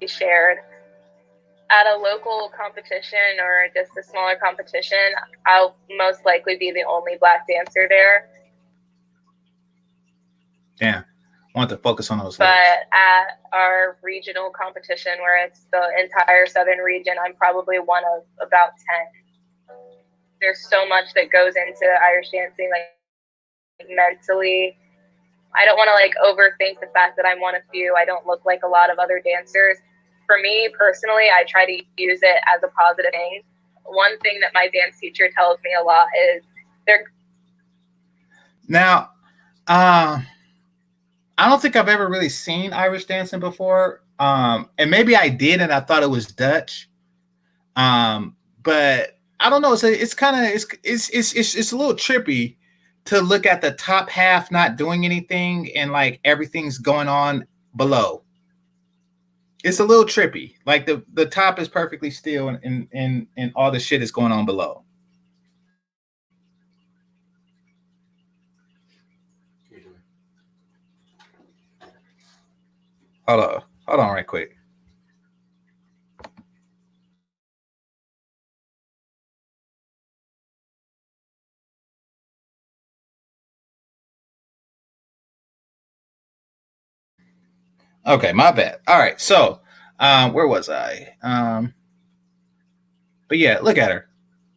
Shared. At a local competition or just a smaller competition, I'll most likely be the only Black dancer there. Damn, I want to focus on those But legs. at our regional competition, where it's the entire southern region, I'm probably one of about 10. There's so much that goes into Irish dancing, like mentally. I don't want to like overthink the fact that I'm one of few. I don't look like a lot of other dancers. For me personally, I try to use it as a positive thing. One thing that my dance teacher tells me a lot is Now, I don't think I've ever really seen Irish dancing before. And maybe I did, and I thought it was Dutch. But I don't know. It's kind of it's a little trippy to look at the top half not doing anything and like everything's going on below. It's a little trippy. Like the top is perfectly still and all the shit is going on below. Hold on right quick. Okay, my bad. All right, so where was I? But yeah, look at her.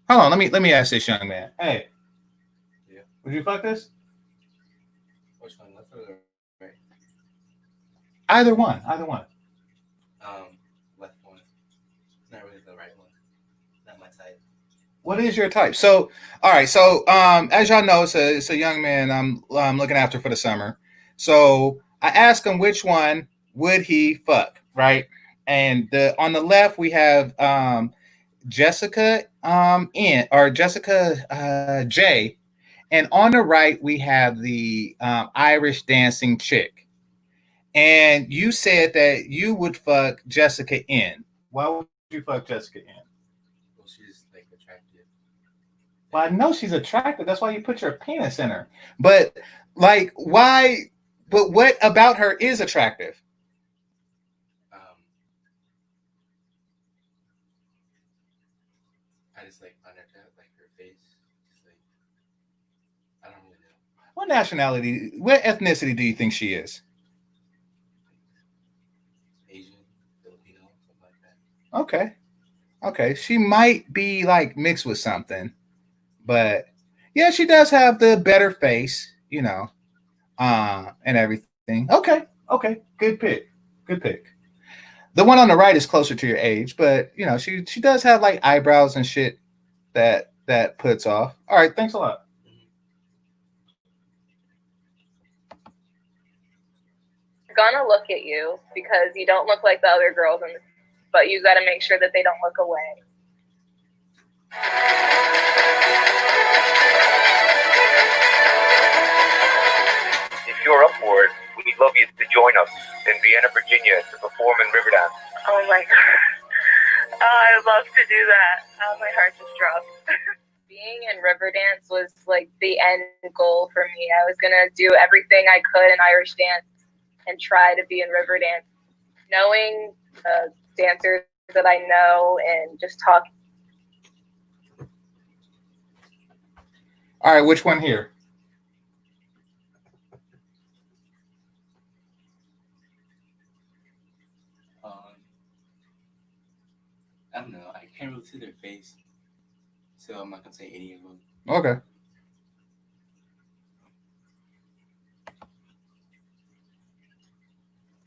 Hold on, let me ask this young man. Hey, Yeah. Would you fuck this? Which one, left or the right? Either one, either one. Left one. It's not really the right one. Not my type. What is your type? So, all right. So, as y'all know, it's a young man I'm looking after for the summer. So I asked him which one would he fuck, right? And on the left we have Jessica Jessica J, and on the right we have the Irish dancing chick. And you said that you would fuck Jessica N. Why would you fuck Jessica N? Well, she's like attractive. Well, I know she's attractive. That's why you put your penis in her. But like, why? But what about her is attractive? I just like find her like her face. Just like I don't really know. What nationality? What ethnicity do you think she is? Asian, Filipino, something like that. Okay, okay. She might be like mixed with something, but yeah, she does have the better face, and everything. Okay, okay. Good pick. Good pick. The one on the right is closer to your age, but she does have like eyebrows and shit that puts off. All right, thanks a lot. gonna look at you because you don't look like the other girls, but you got to make sure that they don't look away. If you're up for it, we'd love you to join us in Vienna, Virginia to perform in Riverdance. Oh my god. Oh, I would love to do that. Oh, my heart just dropped. Being in Riverdance was like the end goal for me. I was going to do everything I could in Irish dance and try to be in Riverdance. Knowing dancers that I know and just talk. All right, which one here? I don't know. I can't really see their face, so I'm not gonna say any of them. Okay.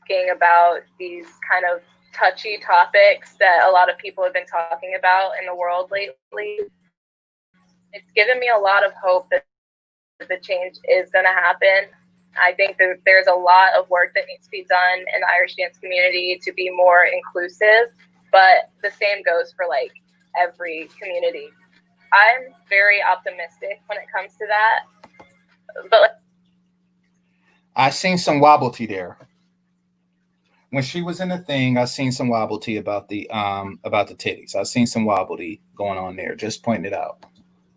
Talking about these kind of touchy topics that a lot of people have been talking about in the world lately. It's given me a lot of hope that the change is going to happen. I think that there's a lot of work that needs to be done in the Irish dance community to be more inclusive, but the same goes for like every community. I'm very optimistic when it comes to that. But I seen some wobbly there. When she was in the thing, I seen some wobbly about the titties. I seen some wobbly going on there. Just pointing it out.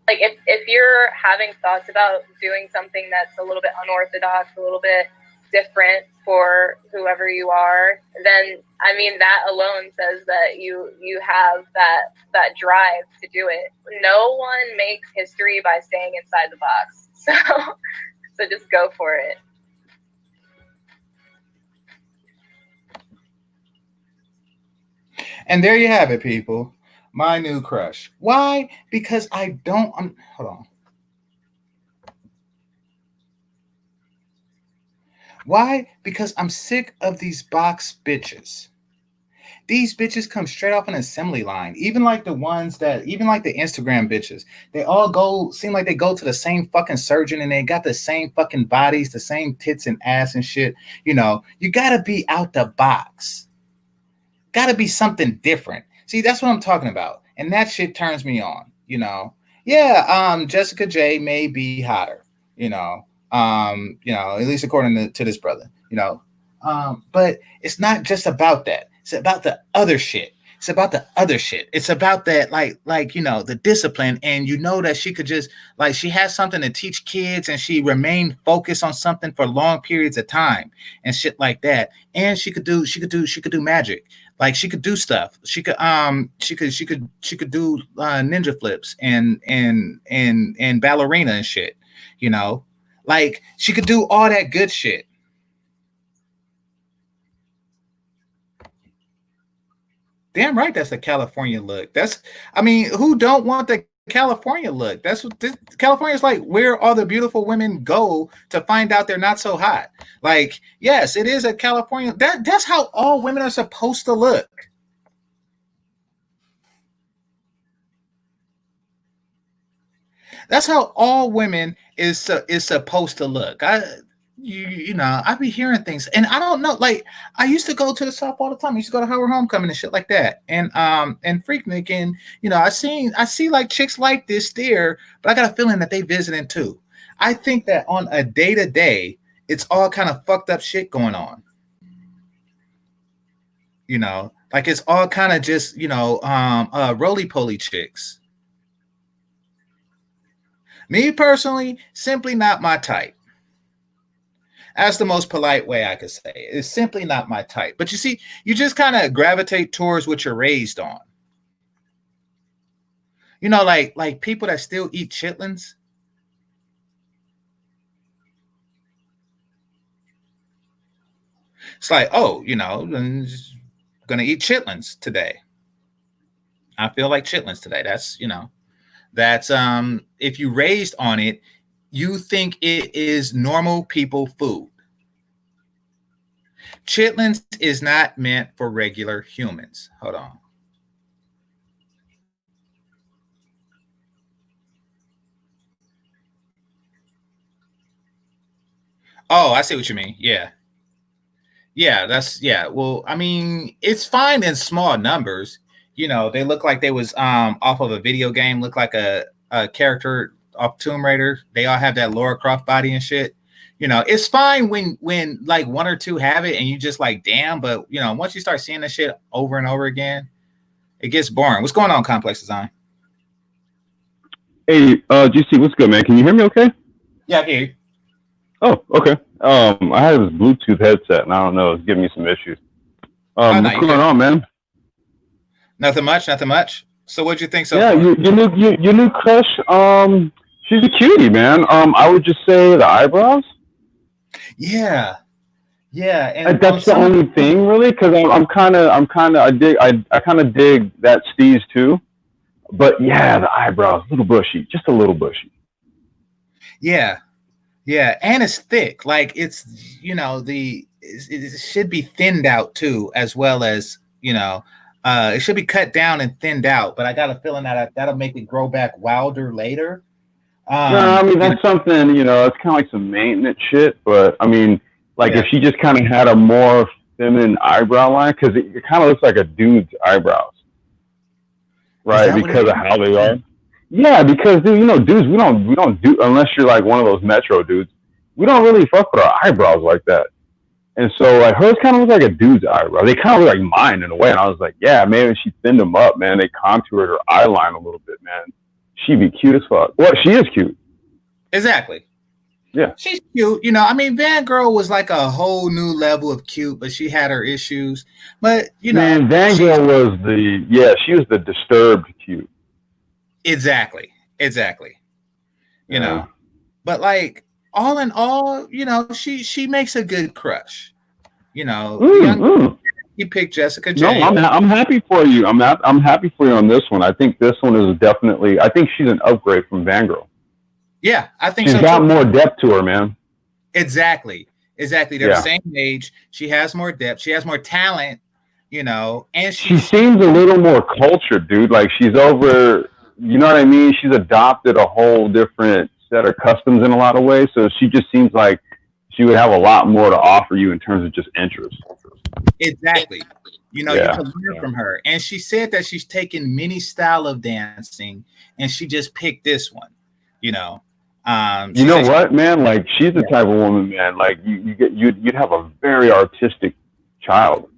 Like if you're having thoughts about doing something that's a little bit unorthodox, a little bit different for whoever you are, then I mean that alone says that you have that drive to do it. No one makes history by staying inside the box. So just go for it. And there you have it, people. My new crush. Why? Because I don't. Hold on. Why? Because I'm sick of these box bitches. These bitches come straight off an assembly line. Even like the Instagram bitches. They all seem like they go to the same fucking surgeon and they got the same fucking bodies, the same tits and ass and shit. You know, you gotta be out the box. Gotta be something different. See, that's what I'm talking about. And that shit turns me on, you know. Yeah, Jessica J may be hotter, at least according to this brother, but it's not just about that. It's about the other shit. It's about that, the discipline. And that she could just, she has something to teach kids and she remained focused on something for long periods of time and shit like that. And she could do magic. Like she could do stuff. She could do ninja flips and ballerina and shit, Like she could do all that good shit. Damn right, that's a California look. Who don't want the California look? That's what California's like, where all the beautiful women go to find out they're not so hot. Like, yes, it is a California. That's how all women are supposed to look. That's how all women is supposed to look. I be hearing things, and I don't know. Like, I used to go to the South all the time. I used to go to Howard Homecoming and shit like that, and Freaknik, and I see like chicks like this there, but I got a feeling that they visiting too. I think that on a day-to-day, it's all kind of fucked up shit going on. Like it's all kind of just roly-poly chicks. Me personally, simply not my type. That's the most polite way I could say it. It's simply not my type. But you see, you just kind of gravitate towards what you're raised on. Like people that still eat chitlins. It's like, I'm gonna eat chitlins today. I feel like chitlins today. That's if you raised on it, you think it is normal people food. Chitlins is not meant for regular humans. Hold on. Oh, I see what you mean. Yeah. Well, it's fine in small numbers. They look like they was off of a video game, look like a character off Tomb Raider. They all have that Lara Croft body and shit. It's fine when like one or two have it and you just like, damn, but once you start seeing that shit over and over again, it gets boring. What's going on, Complex Design? Hey, GC, what's good, man? Can you hear me okay? Yeah, I can hear you. Oh, okay. I have this Bluetooth headset and I don't know, it's giving me some issues. What's going on, man? Nothing much. So what'd you think so far? Your new crush, she's a cutie, man. I would just say the eyebrows. Yeah, and that's the only thing, really, because I kind of dig that steez too, but yeah, the eyebrows, a little bushy, just a little bushy. Yeah, and it's thick, like it's it should be thinned out too, as well as it should be cut down and thinned out. But I got a feeling that that'll make it grow back wilder later. No, that's something, it's kind of like some maintenance shit, but if she just kind of had a more feminine eyebrow line, because it kind of looks like a dude's eyebrows, right? Because of how they are. Yeah, because dude, dudes, we don't do, unless you're like one of those metro dudes, we don't really fuck with our eyebrows like that. And so like hers kind of look like a dude's eyebrow. They kind of look like mine in a way. And I was like, yeah, maybe she thinned them up, man. They contoured her eye line a little bit, man. She'd be cute as fuck. Well, she is cute. Exactly. Yeah. She's cute. You know, I mean, Van Girl was like a whole new level of cute, but she had her issues. But, you know. Man, Vangirl was she was the disturbed cute. Exactly. You know. Yeah. But like all in all, you know, she makes a good crush. You know, he picked Jessica J. No, I'm happy for you. I'm happy for you on this one. I think this one is definitely. I think she's an upgrade from Vangirl. Yeah, I think she's so got too. more depth to her, man. Exactly. They're the same age. She has more depth. She has more talent. You know, and she seems a little more cultured, dude. Like she's over. You know what I mean? She's adopted a whole different set of customs in a lot of ways. So she just seems like she would have a lot more to offer you in terms of just interest. Exactly. You know, you can learn from her. And she said that she's taken many style of dancing and she just picked this one, you know. You know what, man? Like she's the type of woman, man. Like you'd have a very artistic child.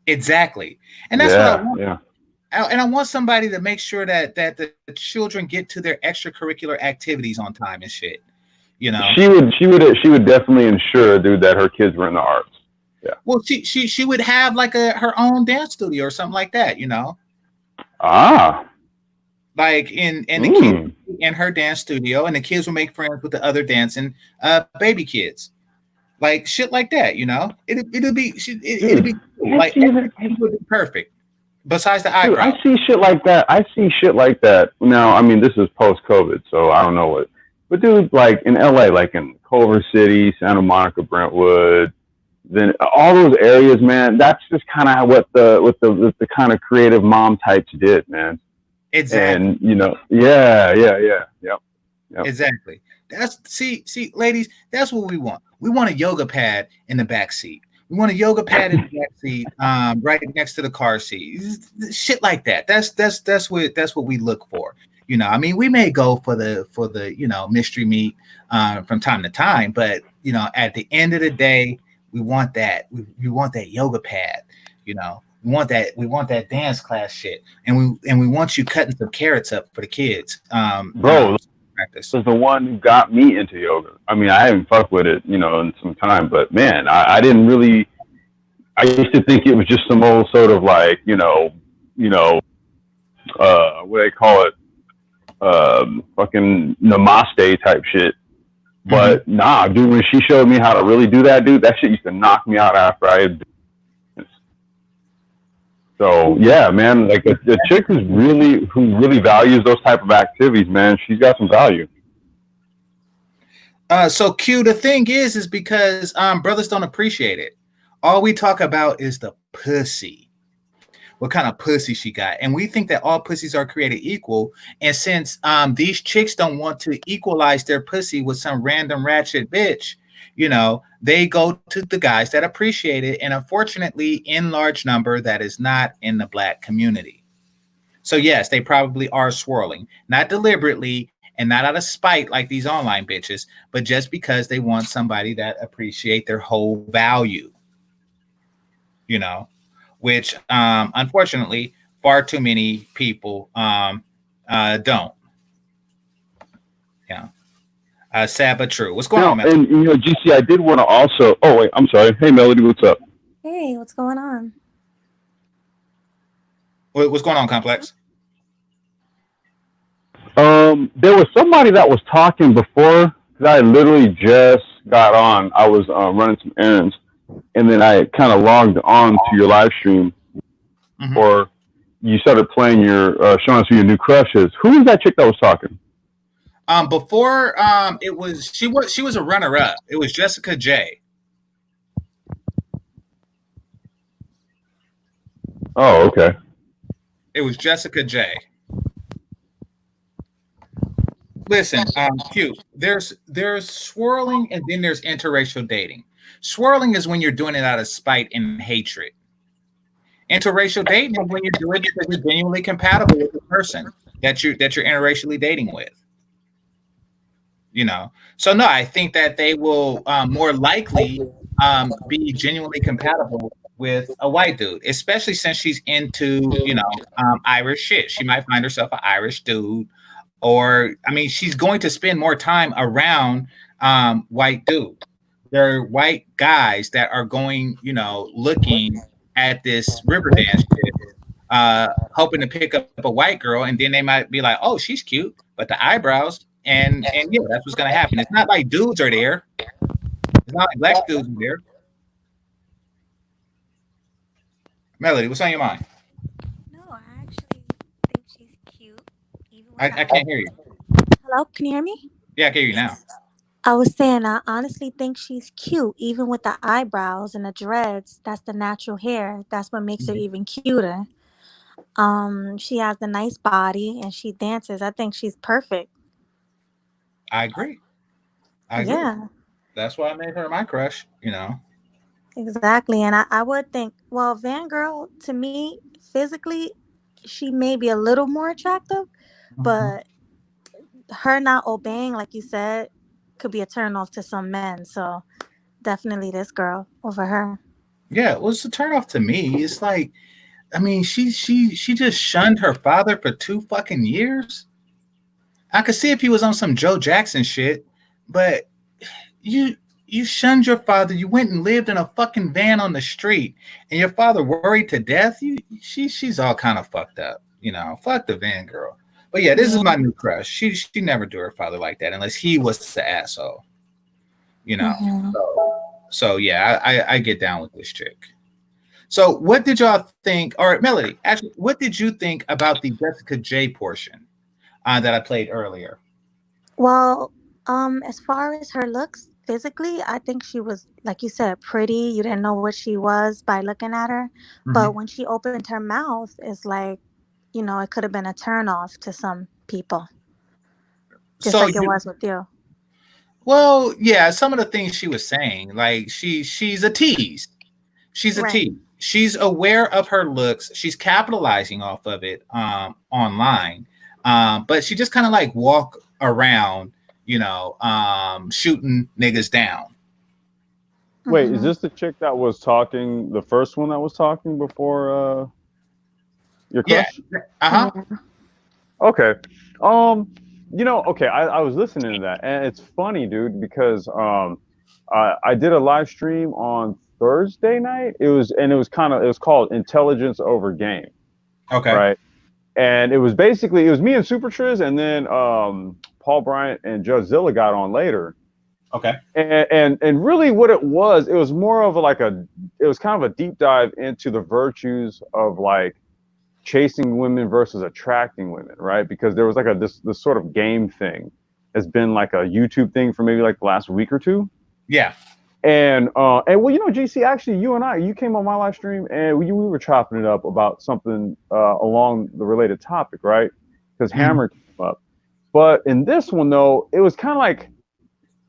Exactly. And that's what I want. Yeah. And I want somebody to make sure that the children get to their extracurricular activities on time and shit. You know, she would definitely ensure, dude, that her kids were in the arts. Yeah. Well, she would have like her own dance studio or something like that. You know. Like in the kids in her dance studio, and the kids will make friends with the other dancing baby kids, like shit like that. You know, it'll be like everything would be perfect. Besides the eyebrow. I see shit like that. Now, I mean, this is post-COVID, so I don't know what. But dude, like in LA, like in Culver City, Santa Monica, Brentwood, then all those areas, man, that's just kind of what the kind of creative mom types did, man. Exactly. And you know, yep. Exactly. That's see, ladies, that's what we want. We want a yoga pad in the back seat. We want a yoga pad in the back seat, right next to the car seat. Shit like that. That's what we look for. You know, I mean, we may go for the you know, mystery meat from time to time, but you know, at the end of the day, we want that. We want that yoga pad. You know, we want that dance class shit, and we want you cutting some carrots up for the kids. Bro, this is the one who got me into yoga. I mean, I haven't fucked with it, you know, in some time, but man, I didn't really. I used to think it was just some old sort of like, you know, what do they call it? Fucking namaste type shit. But nah, dude, when she showed me how to really do that, dude, that shit used to knock me out after I had. So yeah, man, like a chick who really values those type of activities, man, she's got some value. So Q, the thing is because brothers don't appreciate it. All we talk about is the pussy. What kind of pussy she got. And we think that all pussies are created equal. And since these chicks don't want to equalize their pussy with some random ratchet bitch, you know, they go to the guys that appreciate it. And unfortunately, in large number, that is not in the black community. So yes, they probably are swirling, not deliberately and not out of spite like these online bitches, but just because they want somebody that appreciate their whole value, you know, which unfortunately far too many people don't. Yeah. Sad but true. What's going on, man? And you know, GC, I did want to also. Oh wait, I'm sorry. Hey, Melody, what's up? Hey, what's going on? What's going on, Complex? There was somebody that was talking before because I literally just got on. I was running some errands, and then I kind of logged on to your live stream, or you started playing your showing us who your new crush is. Who was that chick that was talking? Before it was she was a runner-up. It was Jessica J. Oh, okay. It was Jessica J. Listen, Q, there's swirling and then there's interracial dating. Swirling is when you're doing it out of spite and hatred. Interracial dating is when you're doing it because you're genuinely compatible with the person that you're interracially dating with. You know, so no, I think that they will more likely be genuinely compatible with a white dude, especially since she's into, you know, Irish shit. She might find herself an Irish dude, or I mean, she's going to spend more time around white dude. They're white guys that are going, looking at this river dance shit, hoping to pick up a white girl, and then they might be like, "Oh, she's cute," but the eyebrows, and yeah, that's what's gonna happen. It's not like dudes are there. It's not like black dudes are there. Melody, what's on your mind? No, I actually think she's cute. Even with I can't hear you. Hello, can you hear me? Yeah, I can hear you now. I was saying I honestly think she's cute, even with the eyebrows and the dreads. That's the natural hair. That's what makes her even cuter. She has a nice body and she dances. I think she's perfect. I agree. Yeah, That's why I made her my crush. exactly. And I would think, well, Fangirl, to me, physically, she may be a little more attractive, but her not obeying, like you said, could be a turn off to some men. So definitely this girl over her. Yeah, it was a turn off to me. It's like, I mean, she just shunned her father for 2 fucking years. I could see if he was on some Joe Jackson shit, but you shunned your father. You went and lived in a fucking van on the street, and your father worried to death. She's all kind of fucked up. Fuck the van girl. But yeah, this is my new crush. She never do her father like that unless he was the asshole. So yeah, I get down with this chick. So what did y'all think? Or Melody, actually, what did you think about the Jessica J portion that I played earlier? Well, as far as her looks physically, I think she was, like you said, pretty. You didn't know what she was by looking at her. But when she opened her mouth, it's like, it could have been a turnoff to some people. Just like it was with you. Well, yeah, some of the things she was saying, like she's a tease. She's a tease. She's aware of her looks. She's capitalizing off of it online. But she just kind of like walk around, shooting niggas down. Wait, is this the chick that was talking, the first one that was talking before your crush? Yeah. Okay. Okay, I was listening to that, and it's funny, dude, because I did a live stream on Thursday night. It was called Intelligence Over Game. Okay. Right. And it was me and Super Triz, and then Paul Bryant and Judge Zilla got on later. Okay. And really what it was more of it was kind of a deep dive into the virtues of like chasing women versus attracting women, right? Because there was like this sort of game thing has been like a YouTube thing for maybe like the last week or two. Yeah. And well, GC, actually, you came on my live stream and we were chopping it up about something along the related topic, right? Because Hammer came up. But in this one, though, it was kind of like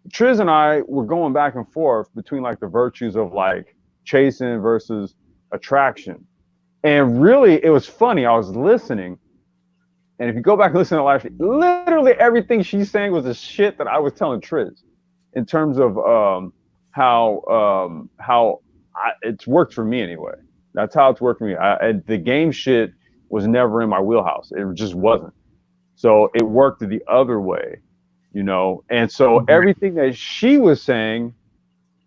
Triz and I were going back and forth between like the virtues of like chasing versus attraction. And really, it was funny. I was listening. And if you go back and listen to the live stream, literally everything she's saying was the shit that I was telling Triz in terms of how it's worked for me anyway. That's how it's worked for me. The game shit was never in my wheelhouse. It just wasn't. So it worked the other way, And so everything that she was saying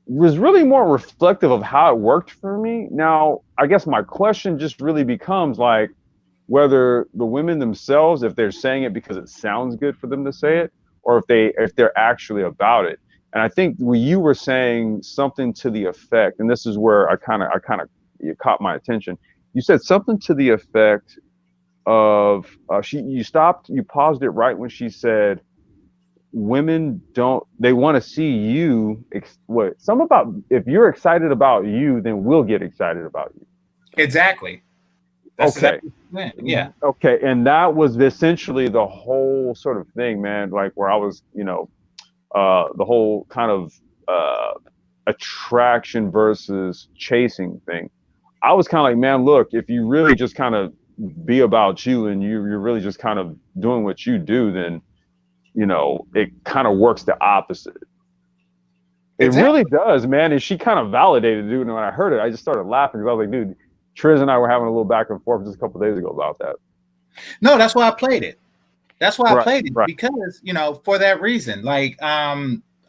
was really more reflective of how it worked for me. Now, I guess my question just really becomes like whether the women themselves, if they're saying it because it sounds good for them to say it, or if they're actually about it. And I think when you were saying something to the effect, and this is where I kind of you caught my attention. You said something to the effect of you paused it right when she said, women they want to see you. Something about if you're excited about you, then we'll get excited about you. Exactly. That's okay. Exactly. Yeah. Okay. And that was essentially the whole sort of thing, man. Like where I was, the whole kind of attraction versus chasing thing. I was kind of like, man, look, if you really just kind of be about you and you're really just kind of doing what you do, then, it kind of works the opposite. It really does, man. And she kind of validated, dude. And when I heard it, I just started laughing because I was like, dude, Triz and I were having a little back and forth just a couple of days ago about that. No, that's why I played it. That's why I played it because, for that reason, like,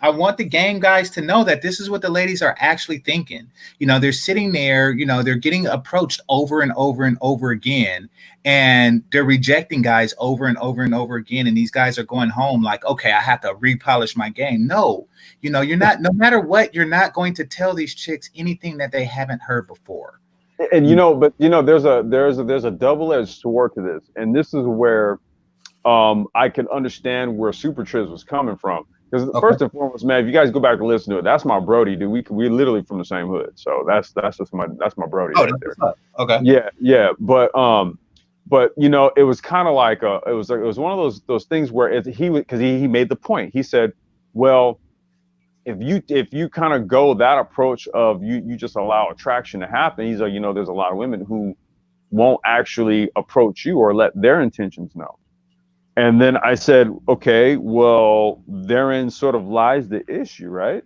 I want the game guys to know that this is what the ladies are actually thinking. You know, they're sitting there, you know, they're getting approached over and over and over again, and they're rejecting guys over and over and over again. And these guys are going home like, okay, I have to repolish my game. No, you know, you're not, no matter what, you're not going to tell these chicks anything that they haven't heard before. And you know, but you know, there's a double-edged sword to this, and this is where I can understand where Super Triz was coming from. Because first and foremost, man, if you guys go back and listen to it, that's my Brody, dude. We literally from the same hood, so that's just my Brody. Oh, right there. Okay. Yeah, but you know, it was kind of like it was one of those things where he made the point. He said, well, if you kind of go that approach of you just allow attraction to happen, he's like, you know, there's a lot of women who won't actually approach you or let their intentions know. And then I said, okay, well, therein sort of lies the issue, right?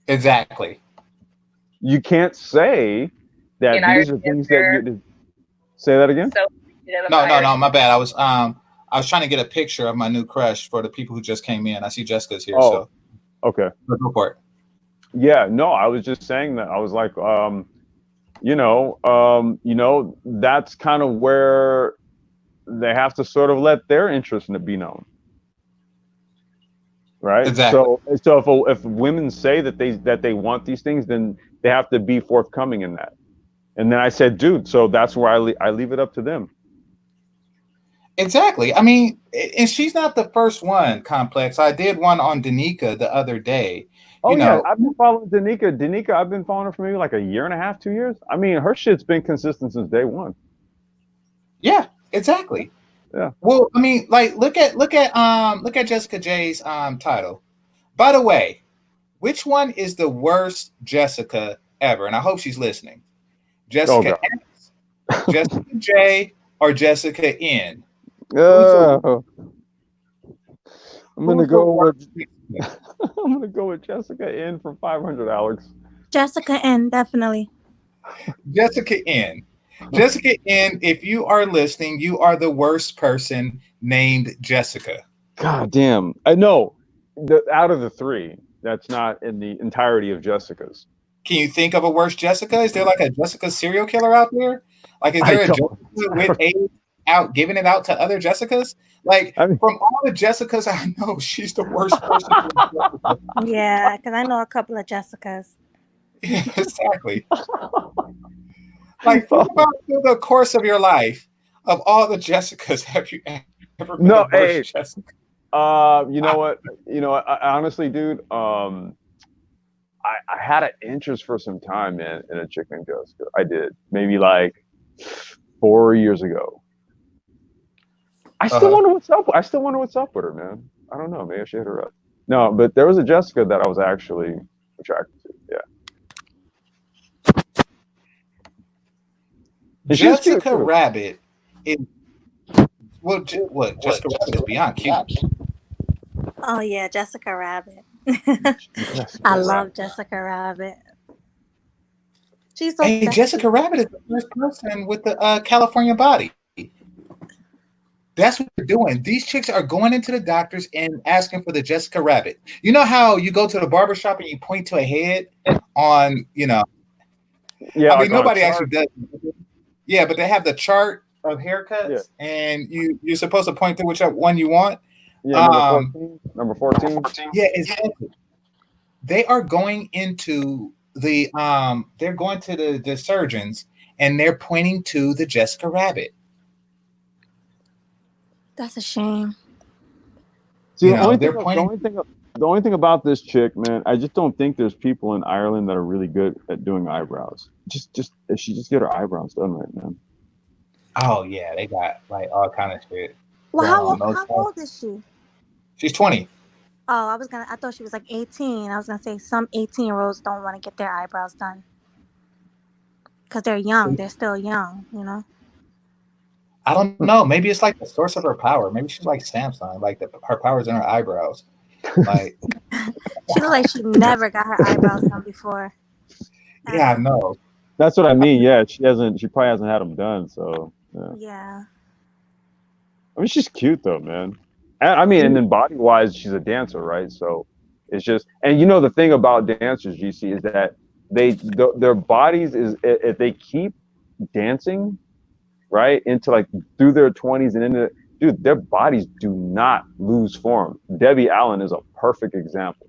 Exactly. You can't say that these are things that you say that again. So, no, my bad. I was trying to get a picture of my new crush for the people who just came in. I see Jessica's here. So okay. Go for it. Yeah, no, I was just saying that. I was like, you know, that's kind of where they have to sort of let their interest in it be known, right? Exactly. So if women say that they want these things, then they have to be forthcoming in that. And then I said, dude, so that's where I leave it up to them. Exactly. I mean, and she's not the first one, Complex. I did one on Danica the other day. Oh, yeah, I've been following Danica. Danica, I've been following her for maybe like a year and a half, 2 years. I mean, her shit's been consistent since day one. Yeah, exactly. Yeah. Well, I mean, like, look at Jessica J's title. By the way, which one is the worst Jessica ever? And I hope she's listening. Jessica X, Jessica J, or Jessica N? I'm gonna go with Jessica N for 500, Alex. Jessica N, definitely. Jessica N. Jessica N, if you are listening, you are the worst person named Jessica. God damn. I know. Out of the three, that's not in the entirety of Jessica's. Can you think of a worse Jessica? Is there like a Jessica serial killer out there? Like, is there a Jessica with AIDS out giving it out to other Jessicas? Like, from all the Jessicas I know, she's the worst person. Yeah, because I know a couple of Jessicas. Yeah, exactly. Like, think about through the course of your life, of all the Jessicas, have you ever been a worse Jessica? You know what? I honestly, dude, I had an interest for some time, man, in a chick named Jessica. I did. Maybe like 4 years ago. I still wonder what's up. I still wonder what's up with her, man. I don't know. Maybe I should hit her up. No, but there was a Jessica that I was actually attracted to. Yeah. Jessica Rabbit is what? Jessica Rabbit is beyond cute. Oh yeah, Jessica Rabbit. I love Jessica Rabbit. She's so sexy. Jessica Rabbit is the first person with the California body. That's what they're doing. These chicks are going into the doctors and asking for the Jessica Rabbit. You know how you go to the barbershop and you point to a head on, Yeah, I mean, nobody actually does. Yeah, but they have the chart of haircuts, and you're supposed to point to whichever one you want. Yeah, number 14. Yeah, exactly. They are going into the they're going to the surgeons, and they're pointing to the Jessica Rabbit. That's a shame. See, the only thing about this chick, man, I just don't think there's people in Ireland that are really good at doing eyebrows. Just if she just get her eyebrows done right, man. Oh yeah, they got like all kind of shit. Well, how old is she? She's 20. Oh, I thought she was like 18. I was gonna say some 18-year-olds don't want to get their eyebrows done because they're young. They're still young, I don't know. Maybe it's like the source of her power. Maybe she's like Samsung. Like her power's in her eyebrows. Like she looks like she never got her eyebrows done before. Yeah, I know. That's what I mean. Yeah, she probably hasn't had them done. So yeah. I mean, she's cute though, man. I mean, and then body wise, she's a dancer, right? So it's just, and you know, the thing about dancers, GC, is that their bodies is, if they keep dancing, right, into like through their 20s and into, dude, their bodies do not lose form. Debbie Allen is a perfect example.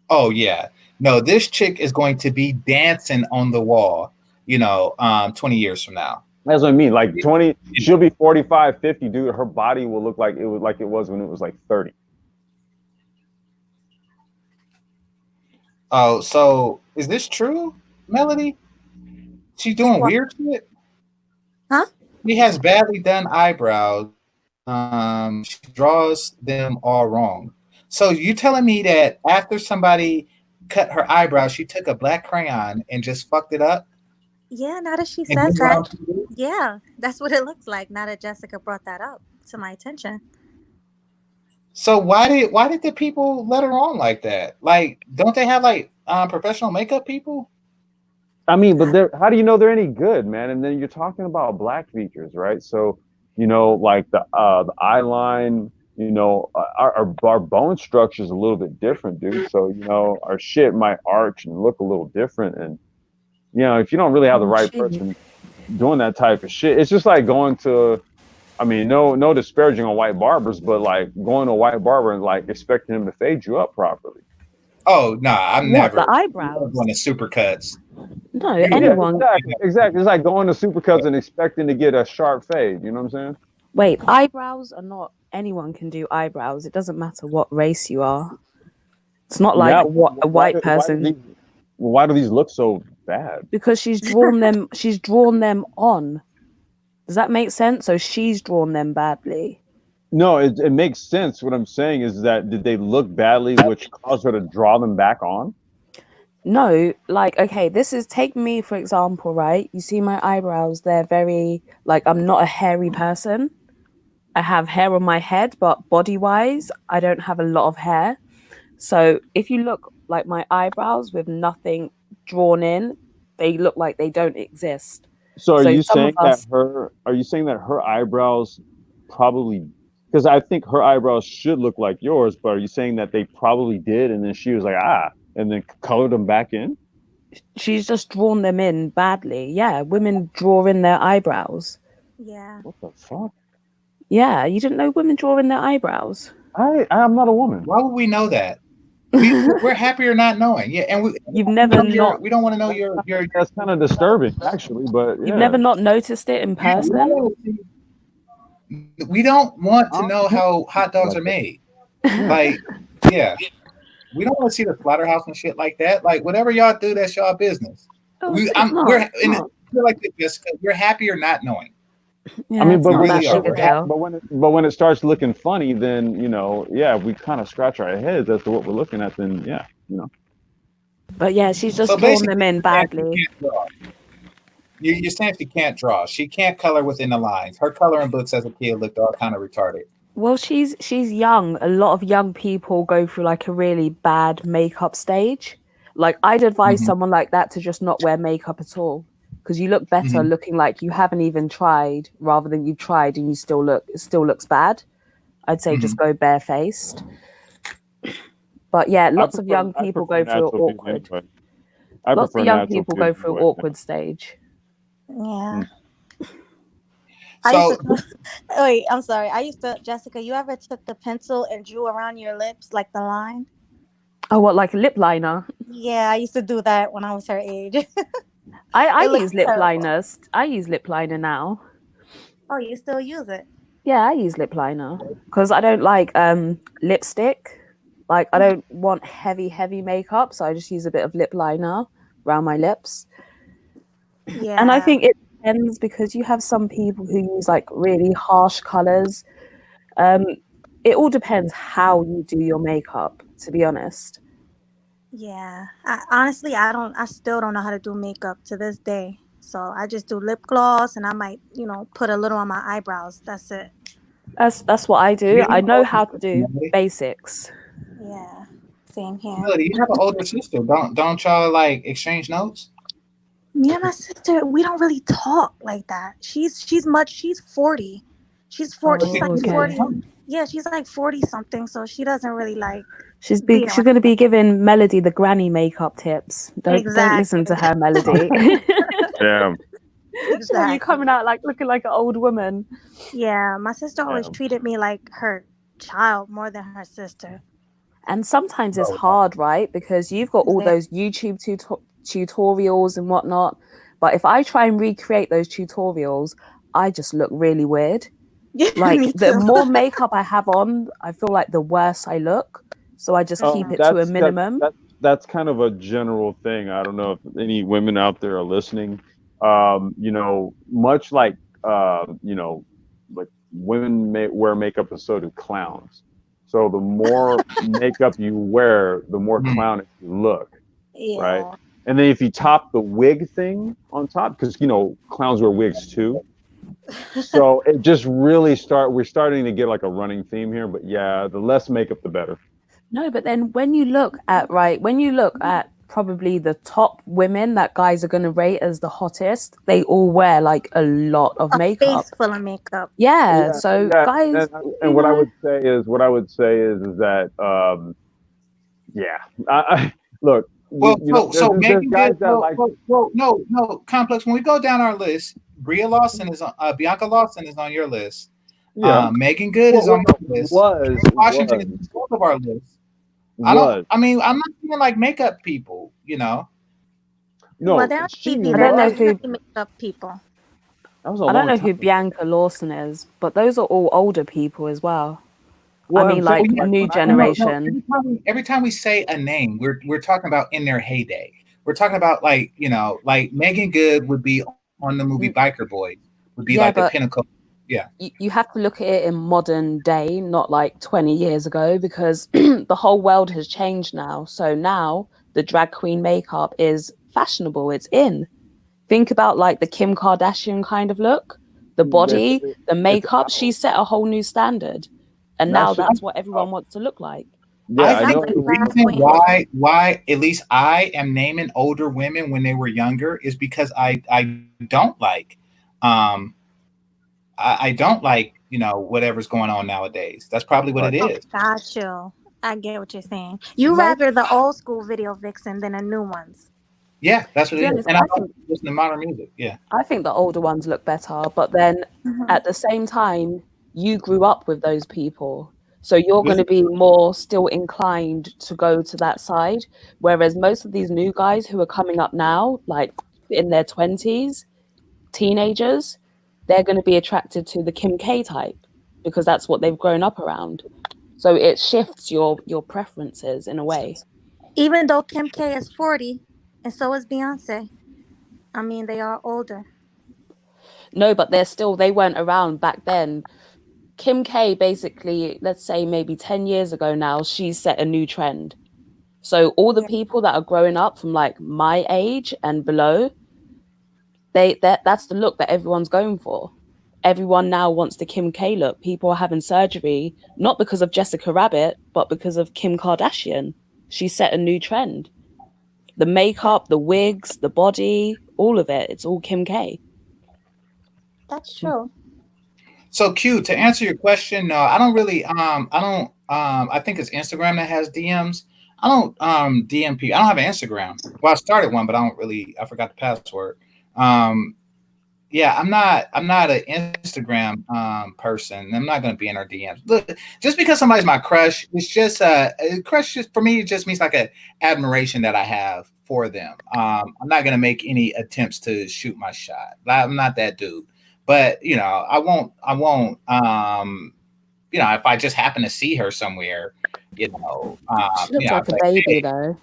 Oh yeah, no, this chick is going to be dancing on the wall, 20 years from now. That's what I mean. Like 20, she'll be 45, 50, dude. Her body will look like it was when it was like 30. Oh, so is this true, Melody? She's doing weird shit? Huh? She has badly done eyebrows. She draws them all wrong. So you telling me that after somebody cut her eyebrows, she took a black crayon and just fucked it up? Yeah, now that she And says did wrong that, to you? yeah, that's what it looks like. Now that Jessica brought that up to my attention. So why did the people let her on like that? Like, don't they have like professional makeup people? I mean, but how do you know they're any good, man? And then you're talking about black features, right? So, like the eye line, our bone structure is a little bit different, dude. So, our shit might arch and look a little different. And, if you don't really have the right person doing that type of shit, it's just like going to, I mean, no disparaging on white barbers, but like going to a white barber and like expecting him to fade you up properly. Oh no, I'm never the eyebrows going to supercuts. No, anyone. Exactly. It's like going to Supercuts and expecting to get a sharp fade. You know what I'm saying? Wait, eyebrows are not. Anyone can do eyebrows. It doesn't matter what race you are. It's not like a white person. Why do these look so bad? Because she's drawn them. She's drawn them on. Does that make sense? So she's drawn them badly. No, it makes sense. What I'm saying is that did they look badly, which caused her to draw them back on? No, like, okay, take me for example, right? You see my eyebrows, they're very, like, I'm not a hairy person. I have hair on my head, but body-wise, I don't have a lot of hair. So if you look like my eyebrows with nothing drawn in, they look like they don't exist. So are you saying that her eyebrows probably, because I think her eyebrows should look like yours, but are you saying that they probably did and then she was like, and then colored them back in? She's just drawn them in badly. Yeah, women draw in their eyebrows. Yeah. What the fuck? Yeah, you didn't know women draw in their eyebrows? I'm not a woman. Why would we know that? We're happier not knowing. Yeah, and we don't want to know your. That's kind of disturbing, actually. But you've never not noticed it in person. We don't want to know how hot dogs are made. Like, yeah, we don't want to see the slaughterhouse and shit like that. Like, whatever y'all do, that's y'all business. We're like this, Jessica. We're happier not knowing. Yeah, I mean, but when it starts looking funny, then we kind of scratch our heads as to what we're looking at. Then But yeah, she's just drawn them in badly. You're saying she can't draw. She can't color within the lines. Her coloring books as a kid looked all kind of retarded. Well, she's young. A lot of young people go through like a really bad makeup stage. Like, I'd advise someone like that to just not wear makeup at all. Because you look better looking like you haven't even tried, rather than you've tried and it still looks bad. I'd say just go barefaced. But yeah, lots of young people go through awkward. Lots of young people go through awkward stage. Yeah. So, wait, I'm sorry. Jessica, you ever took the pencil and drew around your lips like the line? Oh, what, like a lip liner? Yeah, I used to do that when I was her age. I use lip liners. I use lip liner now. Oh, you still use it? Yeah, I use lip liner because I don't like lipstick. Like, I don't want heavy makeup, so I just use a bit of lip liner around my lips. Yeah. And I think it depends, because you have some people who use like really harsh colors. It all depends how you do your makeup, to be honest. Yeah, I still don't know how to do makeup to this day. So I just do lip gloss, and I might, put a little on my eyebrows. That's it. That's what I do. I know how to do basics. Yeah, same here. Melody, you have an older sister. Don't y'all like exchange notes? Me and my sister, we don't really talk like that. She's 40, She's 40. She's like okay. 40. Yeah, she's like 40 something. So she doesn't really like. She's going to be giving Melody the granny makeup tips. Don't listen to her, Melody. Yeah. Exactly. You're coming out like looking like an old woman. Yeah, my sister always treated me like her child more than her sister. And sometimes it's hard, right? Because you've got all those YouTube tutorials and whatnot. But if I try and recreate those tutorials, I just look really weird. Like the more makeup I have on, I feel like the worse I look. So I just keep it to a minimum. That's kind of a general thing. I don't know if any women out there are listening. You know, much like you know, like women wear makeup, and so do clowns. So the more makeup you wear, the more clownish you look, right? And then if you top the wig thing on top, because you know clowns wear wigs too. So it just really we're starting to get like a running theme here. But yeah, the less makeup, the better. No, but then when you look at probably the top women that guys are going to rate as the hottest, they all wear like a lot of makeup. Face full of makeup. Yeah, so guys. And what I would say is that I look. Well, you know, so there's Megan guys Good. that like. No, Complex. When we go down our list, Bria Lawson is on. Bianca Lawson is on your list. Yeah. Megan Good is on your list. Washington is both of our lists. I'm not even like makeup people, you know. No, well, they're on TV. I don't know who makeup people. I don't know who Bianca Lawson is, but those are all older people as well. Well, I mean, like a new generation. Every time we say a name, we're talking about in their heyday. We're talking about like, you know, like Megan Good would be on the movie Biker Boy, would be like the pinnacle. Yeah. You have to look at it in modern day, not like 20 years ago, because the whole world has changed now. So now the drag queen makeup is fashionable. It's in. Think about like the Kim Kardashian kind of look, the body, the makeup. She set a whole new standard. And now that's what everyone wants to look like. Yeah, I think the reason why at least I am naming older women when they were younger is because I don't like I don't like, you know, whatever's going on nowadays. That's probably what it is. Got you. I get what you're saying. You rather the old school video vixen than the new ones. Yeah, that's what it is. And I don't listen to modern music. Yeah. I think the older ones look better, but then at the same time, you grew up with those people. So you're going to be more still inclined to go to that side. Whereas most of these new guys who are coming up now, like in their 20s, teenagers, they're going to be attracted to the Kim K type because that's what they've grown up around. So it shifts your preferences in a way. Even though Kim K is 40 and so is Beyonce. I mean, they are older. No, but they weren't around back then. Kim K basically, let's say maybe 10 years ago now, she set a new trend. So all the people that are growing up from like my age and below, that's the look that everyone's going for. Everyone now wants the Kim K look. People are having surgery, not because of Jessica Rabbit, but because of Kim Kardashian. She set a new trend. The makeup, the wigs, the body, all of it, it's all Kim K. That's true. So Q, to answer your question, no, I don't really I think it's Instagram that has DMs. I don't DM people. I don't have an Instagram. Well, I started one, but I forgot the password. Yeah, I'm not an Instagram person. I'm not going to be in our DMs. Look, just because somebody's my crush, it's just crush. For me, it just means like an admiration that I have for them. I'm not going to make any attempts to shoot my shot. I'm not that dude. But you know, I won't. You know, if I just happen to see her somewhere, you know, she looks like a baby though.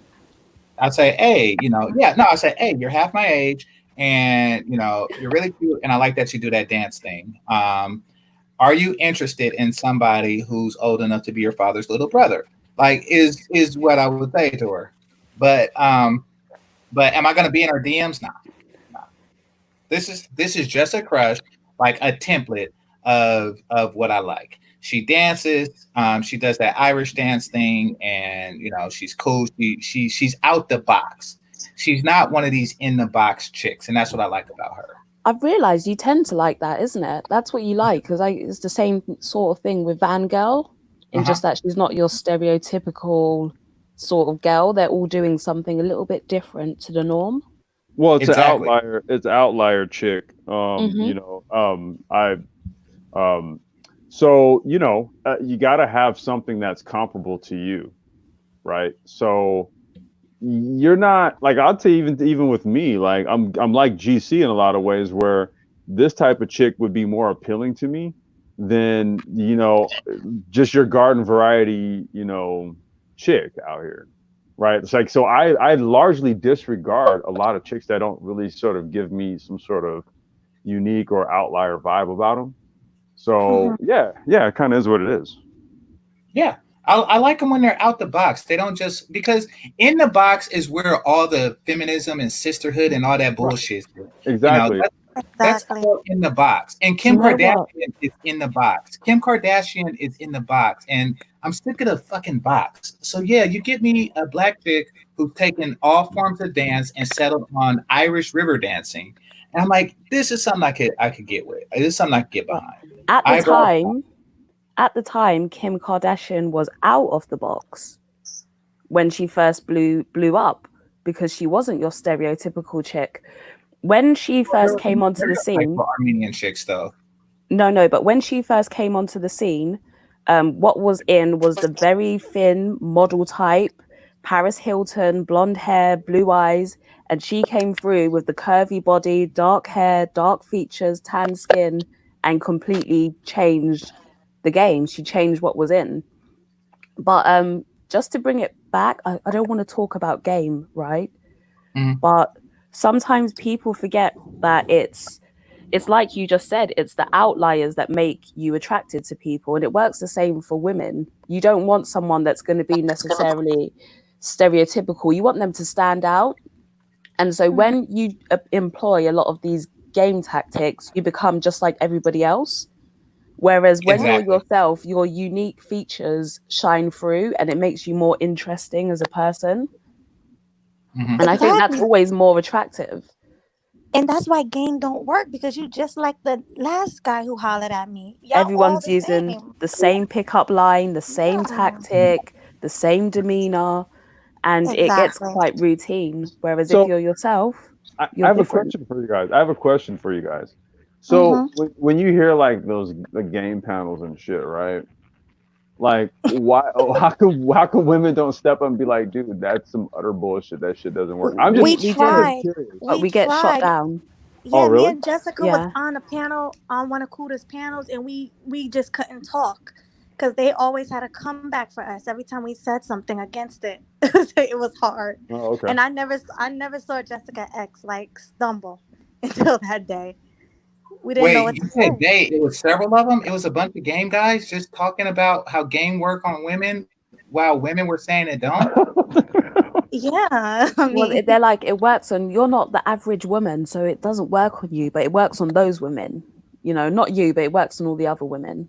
I'd say, hey, you know, I say, hey, you're half my age. And, you know, you're really cute. And I like that you do that dance thing. Are you interested in somebody who's old enough to be your father's little brother? Like is what I would say to her. But am I going to be in her DMs? No. This is just a crush, like a template of what I like. She dances. She does that Irish dance thing. And, you know, she's cool. She's out the box. She's not one of these in the box chicks, and that's what I like about her. I've realized you tend to like that, isn't it? That's what you like, because it's the same sort of thing with Van Girl, in just that she's not your stereotypical sort of girl. They're all doing something a little bit different to the norm. Well, it's Exactly. an outlier. It's an outlier chick. Mhm. You know, so you know, you got to have something that's comparable to you, right? So you're not like, I'd say even with me, like I'm like GC in a lot of ways, where this type of chick would be more appealing to me than, you know, just your garden variety, you know, chick out here. Right. It's like, so I largely disregard a lot of chicks that don't really sort of give me some sort of unique or outlier vibe about them. So yeah, it kind of is what it is. Yeah. I like them when they're out the box. They don't just, because in the box is where all the feminism and sisterhood and all that bullshit is. Exactly. You know, that's all in the box. And Kim Kardashian is in the box. Kim Kardashian is in the box. And I'm sick of the fucking box. So yeah, you get me a black chick who's taken all forms of dance and settled on Irish river dancing. And I'm like, this is something I could get with. This is something I could get behind. At the time, Kim Kardashian was out of the box when she first blew up, because she wasn't your stereotypical chick. When she first came onto the scene, Armenian chicks though. No, but when she first came onto the scene, what was in was the very thin model type, Paris Hilton, blonde hair, blue eyes, and she came through with the curvy body, dark hair, dark features, tan skin, and completely changed the game. She changed what was in. But just to bring it back, I don't want to talk about game, right? But sometimes people forget that it's like you just said, it's the outliers that make you attracted to people, and it works the same for women. You don't want someone that's going to be necessarily stereotypical. You want them to stand out. And so when you employ a lot of these game tactics, you become just like everybody else. Whereas when you're yourself, your unique features shine through, and it makes you more interesting as a person. And I think that's always more attractive. And that's why game don't work, because you just like the last guy who hollered at me. Everyone's using the same pickup line, the same tactic, the same demeanor, and it gets quite routine. Whereas if you're yourself, I have different. a question for you guys. So when you hear like the game panels and shit, right? Like, why? How come women don't step up and be like, dude, that's some utter bullshit. That shit doesn't work. I'm just tried. curious. But we get shot down. Yeah, really? me and Jessica was on a panel, on one of Kuda's panels, and we just couldn't talk because they always had a comeback for us every time we said something against it. It was hard. Oh, okay. And I never saw Jessica X like stumble until that day. We didn't know what to say. It was several of them. It was a bunch of game guys just talking about how game work on women, while women were saying it don't. Yeah, I mean, well, they're like, it works on, you're not the average woman, so it doesn't work on you, but it works on those women. You know, not you, but it works on all the other women.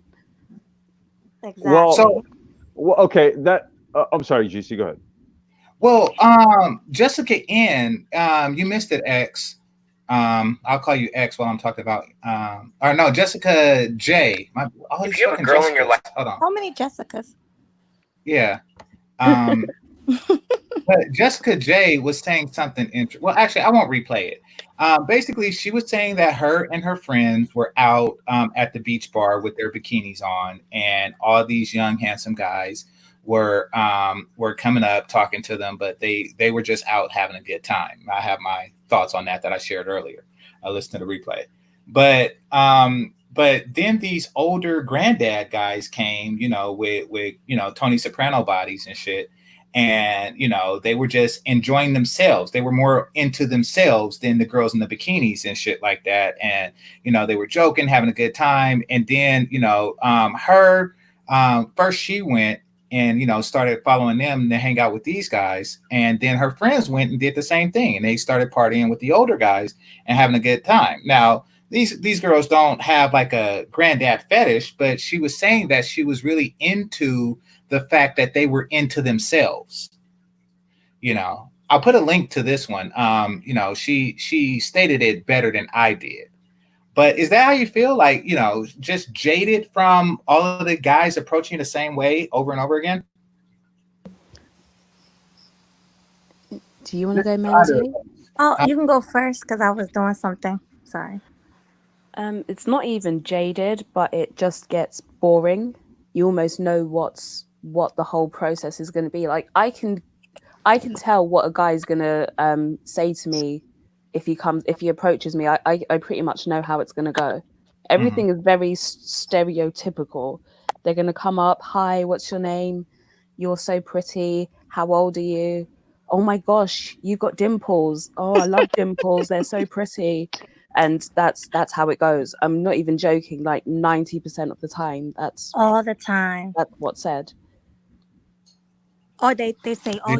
Exactly. Well, okay. I'm sorry, GC. Go ahead. Well, Jessica N, you missed it, X. I'll call you X while I'm talking about. Or no, Jessica J. If you have a girl in your life, hold on. How many Jessicas? Yeah. But Jessica J was saying something interesting. Well, actually, I won't replay it. Basically, she was saying that her and her friends were out at the beach bar with their bikinis on, and all these young, handsome guys were coming up, talking to them, but they were just out having a good time. I have my thoughts on that I shared earlier. I listened to the replay, but then these older granddad guys came, with Tony Soprano bodies and shit. And, they were just enjoying themselves. They were more into themselves than the girls in the bikinis and shit like that. And, they were joking, having a good time. And then, first she went and, started following them to hang out with these guys. And then her friends went and did the same thing. And they started partying with the older guys and having a good time. Now, these girls don't have like a granddad fetish, but she was saying that she was really into the fact that they were into themselves. I'll put a link to this one. She stated it better than I did. But is that how you feel? Like, you know, just jaded from all of the guys approaching you the same way over and over again? Do you want to go, Melody? Oh, you can go first because I was doing something. Sorry. It's not even jaded, but it just gets boring. You almost know what the whole process is going to be. Like I can tell what a guy's going to say to me if he approaches me. I pretty much know how it's going to go. Everything is very stereotypical. They're going to come up, hi, what's your name? You're so pretty. How old are you? Oh my gosh, you've got dimples. Oh, I love dimples. They're so pretty. And that's how it goes. I'm not even joking. Like 90% of the time, that's all the time. That's what's said. Or they say, "Oh,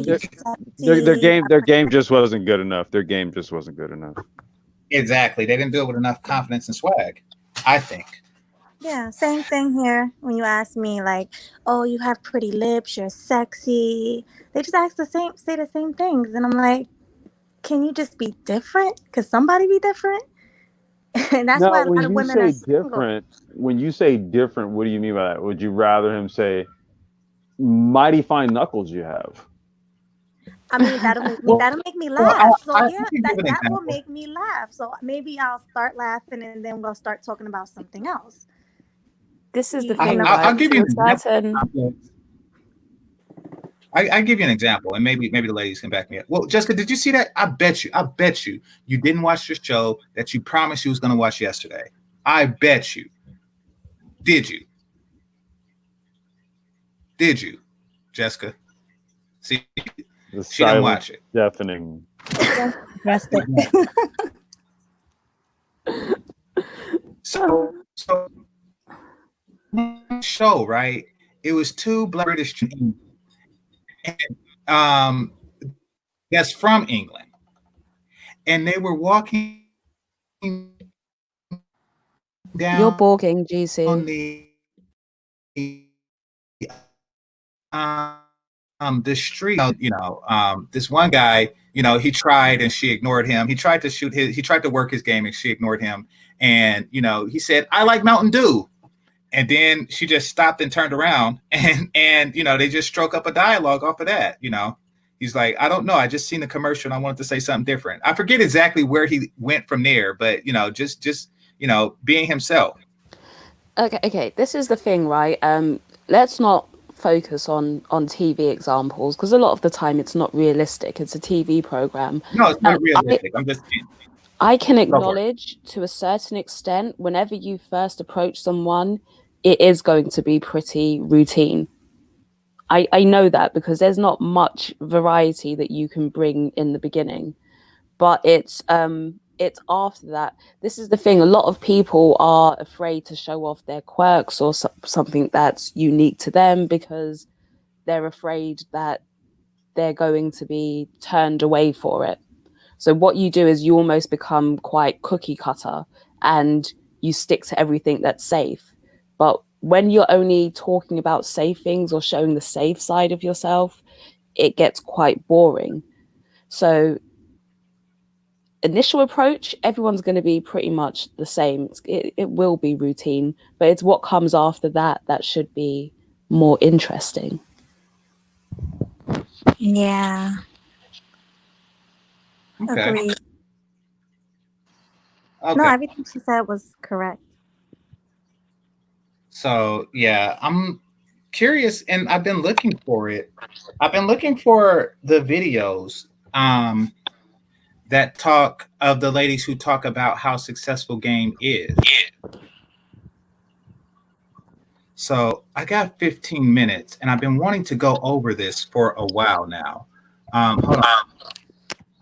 their game just wasn't good enough. Their game just wasn't good enough." Exactly. They didn't do it with enough confidence and swag, I think. Yeah, same thing here. When you ask me, like, "Oh, you have pretty lips. You're sexy," they just say the same things, and I'm like, "Can you just be different? Could somebody be different?" And that's why a lot of women are single. When you say different, what do you mean by that? Would you rather him say, "Mighty fine knuckles you have"? I mean, that'll make me laugh. That will make me laugh. So maybe I'll start laughing, and then we'll start talking about something else. This is the thing. I'll give you an example. I give you an example, and maybe the ladies can back me up. Well, Jessica, did you see that? I bet you didn't watch the show that you promised you was going to watch yesterday. I bet you. Did you? Did you, Jessica? See, she didn't watch it. Deafening. So show, right? It was two Black British teams. And, that's from England, and they were walking down. You're borging, GC. On the street, this one guy, he tried and she ignored him. He tried to work his game and she ignored him. And, he said, "I like Mountain Dew." And then she just stopped and turned around and they just struck up a dialogue off of that. He's like, "I don't know. I just seen the commercial and I wanted to say something different." I forget exactly where he went from there, but just being himself. Okay. This is the thing, right? Let's not focus on TV examples because a lot of the time it's not realistic. It's a TV program. No, it's not realistic. I'm just saying. I can acknowledge to a certain extent whenever you first approach someone, it is going to be pretty routine. I know that because there's not much variety that you can bring in the beginning, but it's after that. This is the thing. A lot of people are afraid to show off their quirks or something that's unique to them because they're afraid that they're going to be turned away for it. So what you do is you almost become quite cookie cutter and you stick to everything that's safe. But when you're only talking about safe things or showing the safe side of yourself, it gets quite boring. So initial approach, everyone's going to be pretty much the same. It will be routine, but it's what comes after that should be more interesting. Yeah. Okay. Agreed. Okay. No, everything she said was correct. So yeah, I'm curious, and I've been looking for it. I've been looking for the videos that talk of the ladies who talk about how successful game is. So I got 15 minutes, and I've been wanting to go over this for a while now. Hold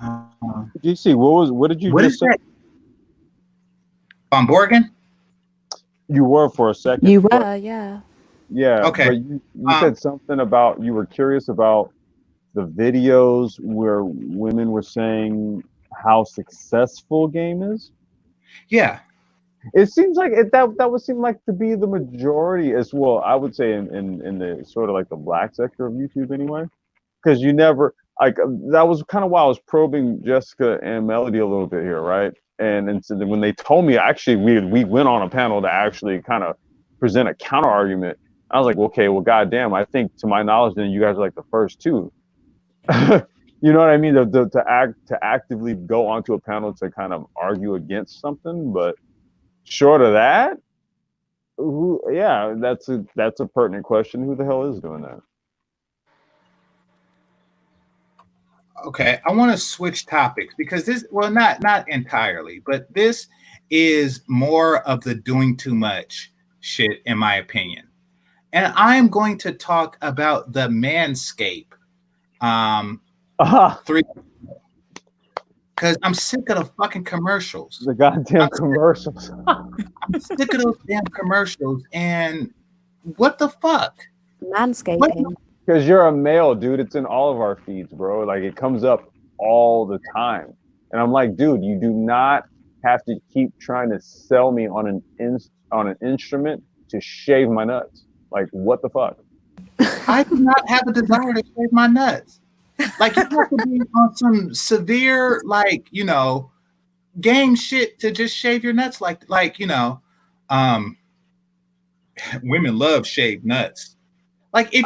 on. GC, what did you just say? On Borgen? You were for a second. You were, yeah. Yeah. Okay. But you said something about you were curious about the videos where women were saying how successful game is. Yeah. It seems like that would seem like to be the majority as well. I would say in the sort of like the Black sector of YouTube anyway, because like that was kind of why I was probing Jessica and Melody a little bit here, right? And so then when they told me, actually, we went on a panel to actually kind of present a counter argument. I was like, okay, well, goddamn, I think to my knowledge, then you guys are like the first two. You know what I mean? To actively go onto a panel to kind of argue against something, but short of that, yeah, that's a pertinent question. Who the hell is doing that? Okay, I want to switch topics because this, well, not entirely, but this is more of the doing too much shit, in my opinion. And I'm going to talk about the Manscaped 3, because I'm sick of the fucking commercials. The goddamn commercials. I'm sick of those damn commercials. And what the fuck? Manscaping. Because you're a male, dude. It's in all of our feeds, bro. Like, it comes up all the time. And I'm like, dude, you do not have to keep trying to sell me on an instrument to shave my nuts. Like, what the fuck? I do not have a desire to shave my nuts. Like, you have to be on some severe, like, you know, gang shit to just shave your nuts. Like, you know, women love shaved nuts. Like, if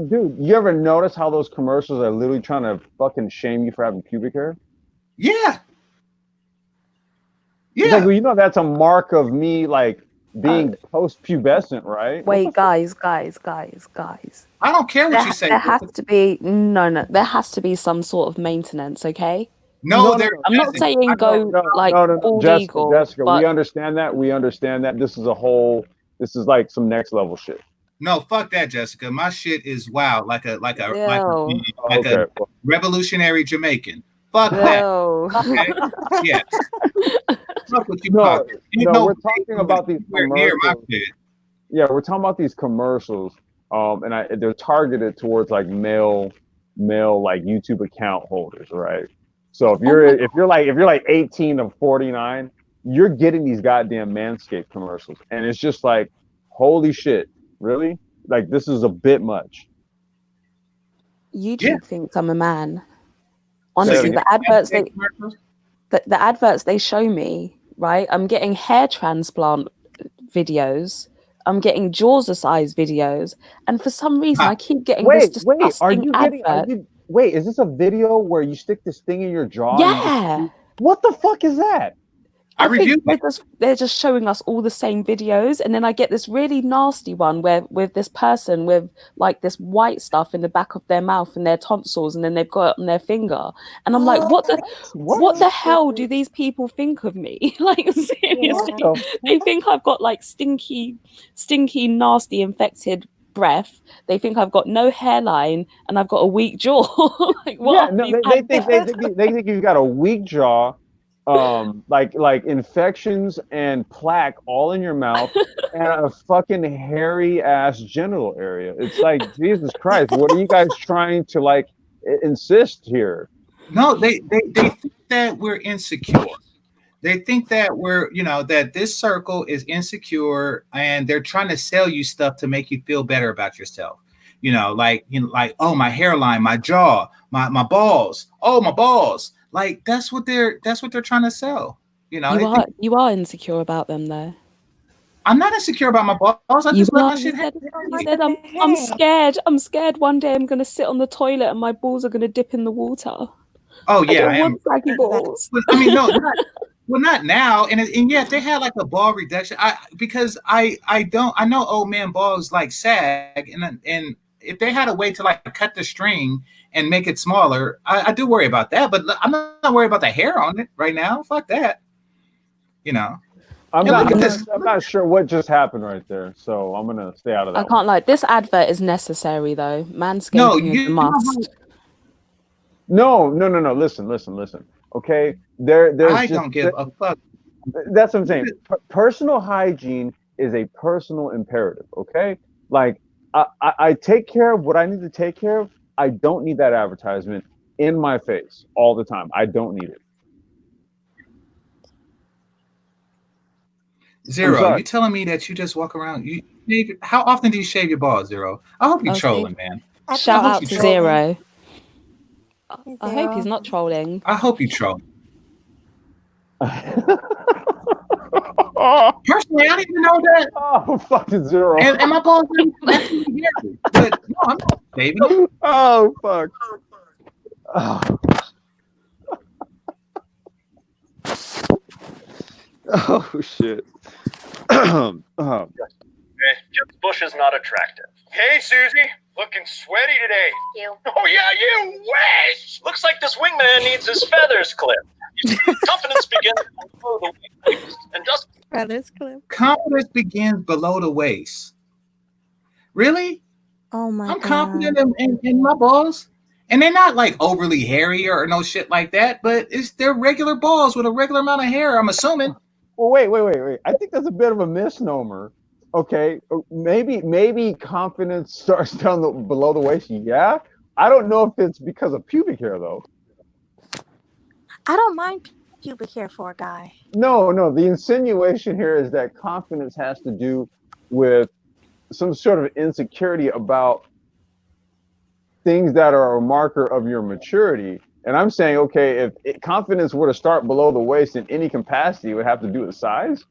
dude, you ever notice how those commercials are literally trying to fucking shame you for having pubic hair? Yeah. It's like, well, you know, that's a mark of me, like, being post-pubescent, right? Wait, guys. I don't care what you say. There has to be there has to be some sort of maintenance, okay? No, I'm not saying go all legal. Jessica, but we understand that. This is like some next level shit. No, fuck that, Jessica. My shit is wild, like a revolutionary Jamaican. Fuck that. Okay? Yeah. Fuck what you talking. We're talking about these commercials. Yeah, we're talking about these commercials. And they're targeted towards like male like YouTube account holders, right? So if you're like 18 to 49, you're getting these goddamn Manscaped commercials, and it's just like, holy shit, really? Like, this is a bit much. YouTube thinks I'm a man. Honestly, the adverts they show me, right? I'm getting hair transplant videos. I'm getting Jaws-sized videos, and for some reason, I keep getting this disgusting advert. Wait, is this a video where you stick this thing in your jaw? Yeah. What the fuck is that? I think they're just showing us all the same videos, and then I get this really nasty one with this person with like this white stuff in the back of their mouth and their tonsils, and then they've got it on their finger, and I'm like, what the hell do these people think of me? Like, seriously, they think I've got like stinky, nasty, infected breath. They think I've got no hairline and I've got a weak jaw. Like, what? Yeah, they think you've got a weak jaw. Like infections and plaque all in your mouth and a fucking hairy ass genital area. It's like, Jesus Christ, what are you guys trying to like insist here? No, they think that we're insecure. They think that we're, you know, that this circle is insecure, and they're trying to sell you stuff to make you feel better about yourself. You know, like, oh, my hairline, my jaw, my balls. Oh, my balls. Like, that's what they're trying to sell. You know, you are insecure about them, though. I'm not insecure about my balls. I just let my shit happen. You said I'm scared. I'm scared one day I'm gonna sit on the toilet and my balls are gonna dip in the water. Oh yeah, I am. Saggy balls. I mean, no, not now. And yeah, if they had like a ball reduction, because I know old man balls like sag, and if they had a way to like cut the string and make it smaller, I do worry about that. But I'm not worried about the hair on it right now. Fuck that. You know. I'm not sure what just happened right there, so I'm gonna stay out of that. I can't lie. This advert is necessary though. Manscaping is a must. No. Listen. Okay, there's. I don't give a fuck. That's what I'm saying. Personal hygiene is a personal imperative. Okay, like I take care of what I need to take care of. I don't need that advertisement in my face all the time. I don't need it. Zero, you telling me that you just walk around? How often do you shave your balls, Zero? I hope you're trolling, man. Shout out to Zero. I hope he's not trolling. I hope you troll. Personally, I don't even know that. Oh, fucking zero. And my balls but no, I'm not, baby. Oh, fuck. Oh. Oh, shit. Jeb's bush is not attractive. Hey, Susie. Looking sweaty today. You. Oh, yeah, you wish. Looks like this wingman needs his feathers clipped. Confidence begins below the waist and doesn't. Feathers clip. Confidence begins below the waist. Really? Oh my I'm god. confident in my balls. And they're not like overly hairy or no shit like that, but they're regular balls with a regular amount of hair, I'm assuming. Well, wait. I think that's a bit of a misnomer. Okay, maybe confidence starts down below the waist. Yeah, I don't know if it's because of pubic hair though. I don't mind pubic hair for a guy. No. The insinuation here is that confidence has to do with some sort of insecurity about things that are a marker of your maturity. And I'm saying, okay, if confidence were to start below the waist in any capacity, it would have to do with size,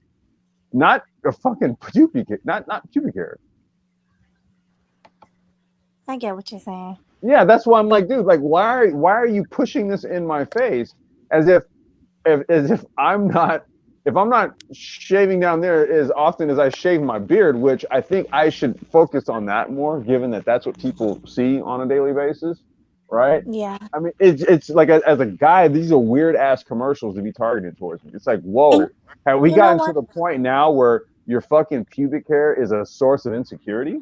not a fucking pubic hair, not pubic hair. I get what you're saying. Yeah, that's why I'm like, dude, like, why are you pushing this in my face as if I'm not shaving down there as often as I shave my beard, which I think I should focus on that more, given that that's what people see on a daily basis, right? Yeah. I mean, it's like as a guy, these are weird ass commercials to be targeted towards me. It's like, whoa, have we gotten to the point now where your fucking pubic hair is a source of insecurity?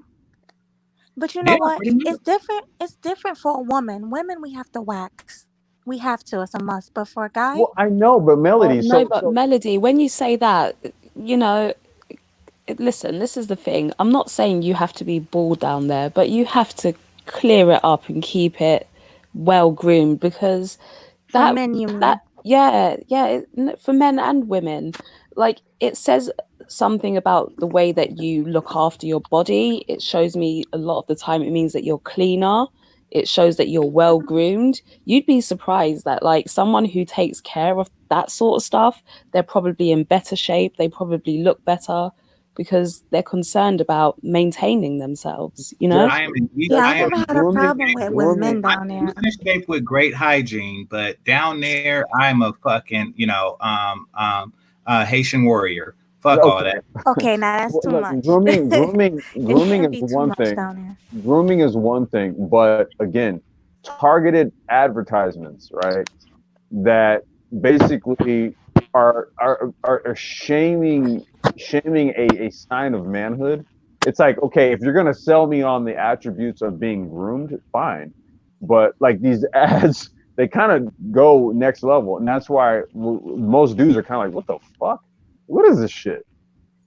But you know what? It's different. It's different for a woman. Women, we have to wax. We have to. It's a must. But for a guy, well, I know, but Melody. Melody, when you say that, you know, listen. This is the thing. I'm not saying you have to be bald down there, but you have to clear it up and keep it well groomed because for men, you mean? For men and women, like it says something about the way that you look after your body. It shows me a lot of the time it means that you're cleaner. It shows that you're well groomed. You'd be surprised that like someone who takes care of that sort of stuff, they're probably in better shape. They probably look better because they're concerned about maintaining themselves, you know? I never had a problem with men down there. I'm in shape with great hygiene, but down there I'm a fucking, Haitian warrior. Fuck all that. Okay, now that's too much. Grooming is one thing. Grooming is one thing, but again, targeted advertisements, right? That basically are shaming a sign of manhood. It's like, okay, if you're gonna sell me on the attributes of being groomed, fine. But like these ads, they kind of go next level, and that's why most dudes are kind of like, what the fuck? What is this shit?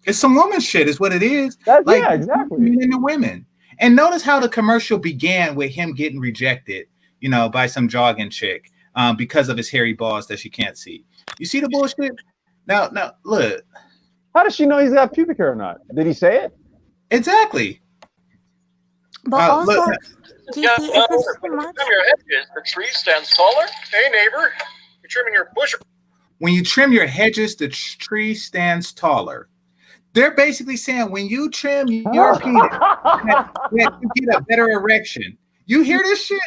It's some woman shit is what it is. Yeah, exactly. Men and the women. And notice how the commercial began with him getting rejected, by some jogging chick because of his hairy balls that she can't see. You see the bullshit? Now, look. How does she know he's got pubic hair or not? Did he say it? Exactly. But also, GC, if it's too much. Trim your hedges, the tree stands taller. Hey, neighbor, you're trimming your bush. When you trim your hedges, the tree stands taller. They're basically saying when you trim your penis, you get a better erection. You hear this shit?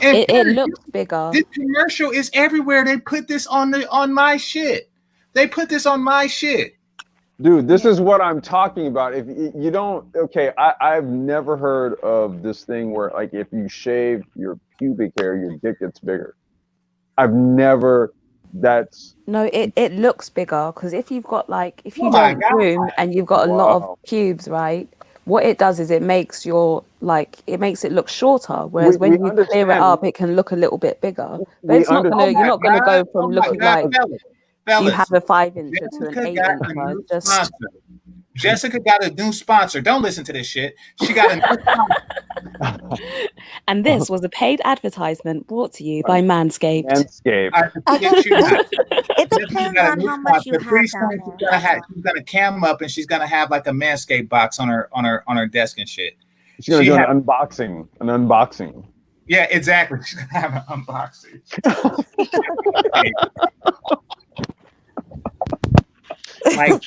And it looks bigger. This commercial is everywhere. They put this on my shit. They put this on my shit. Dude, this is what I'm talking about. If you don't, okay, I've never heard of this thing where like if you shave your pubic hair, your dick gets bigger. I've never. No, it looks bigger because if you've got like if you don't groom and you've got a lot of pubes, right? What it does is it makes it look shorter. Whereas when you clear it up, it can look a little bit bigger. But you're not gonna go from looking like you have a 5-inch to an 8-inch. Jessica got a new sponsor. Don't listen to this shit. She got a new sponsor. And this was a paid advertisement brought to you by Manscaped. It depends on how much you have. She's gonna cam up and she's gonna have like a Manscaped box on her desk and shit. She's gonna do an unboxing. Yeah, exactly. She's gonna have an unboxing. Like,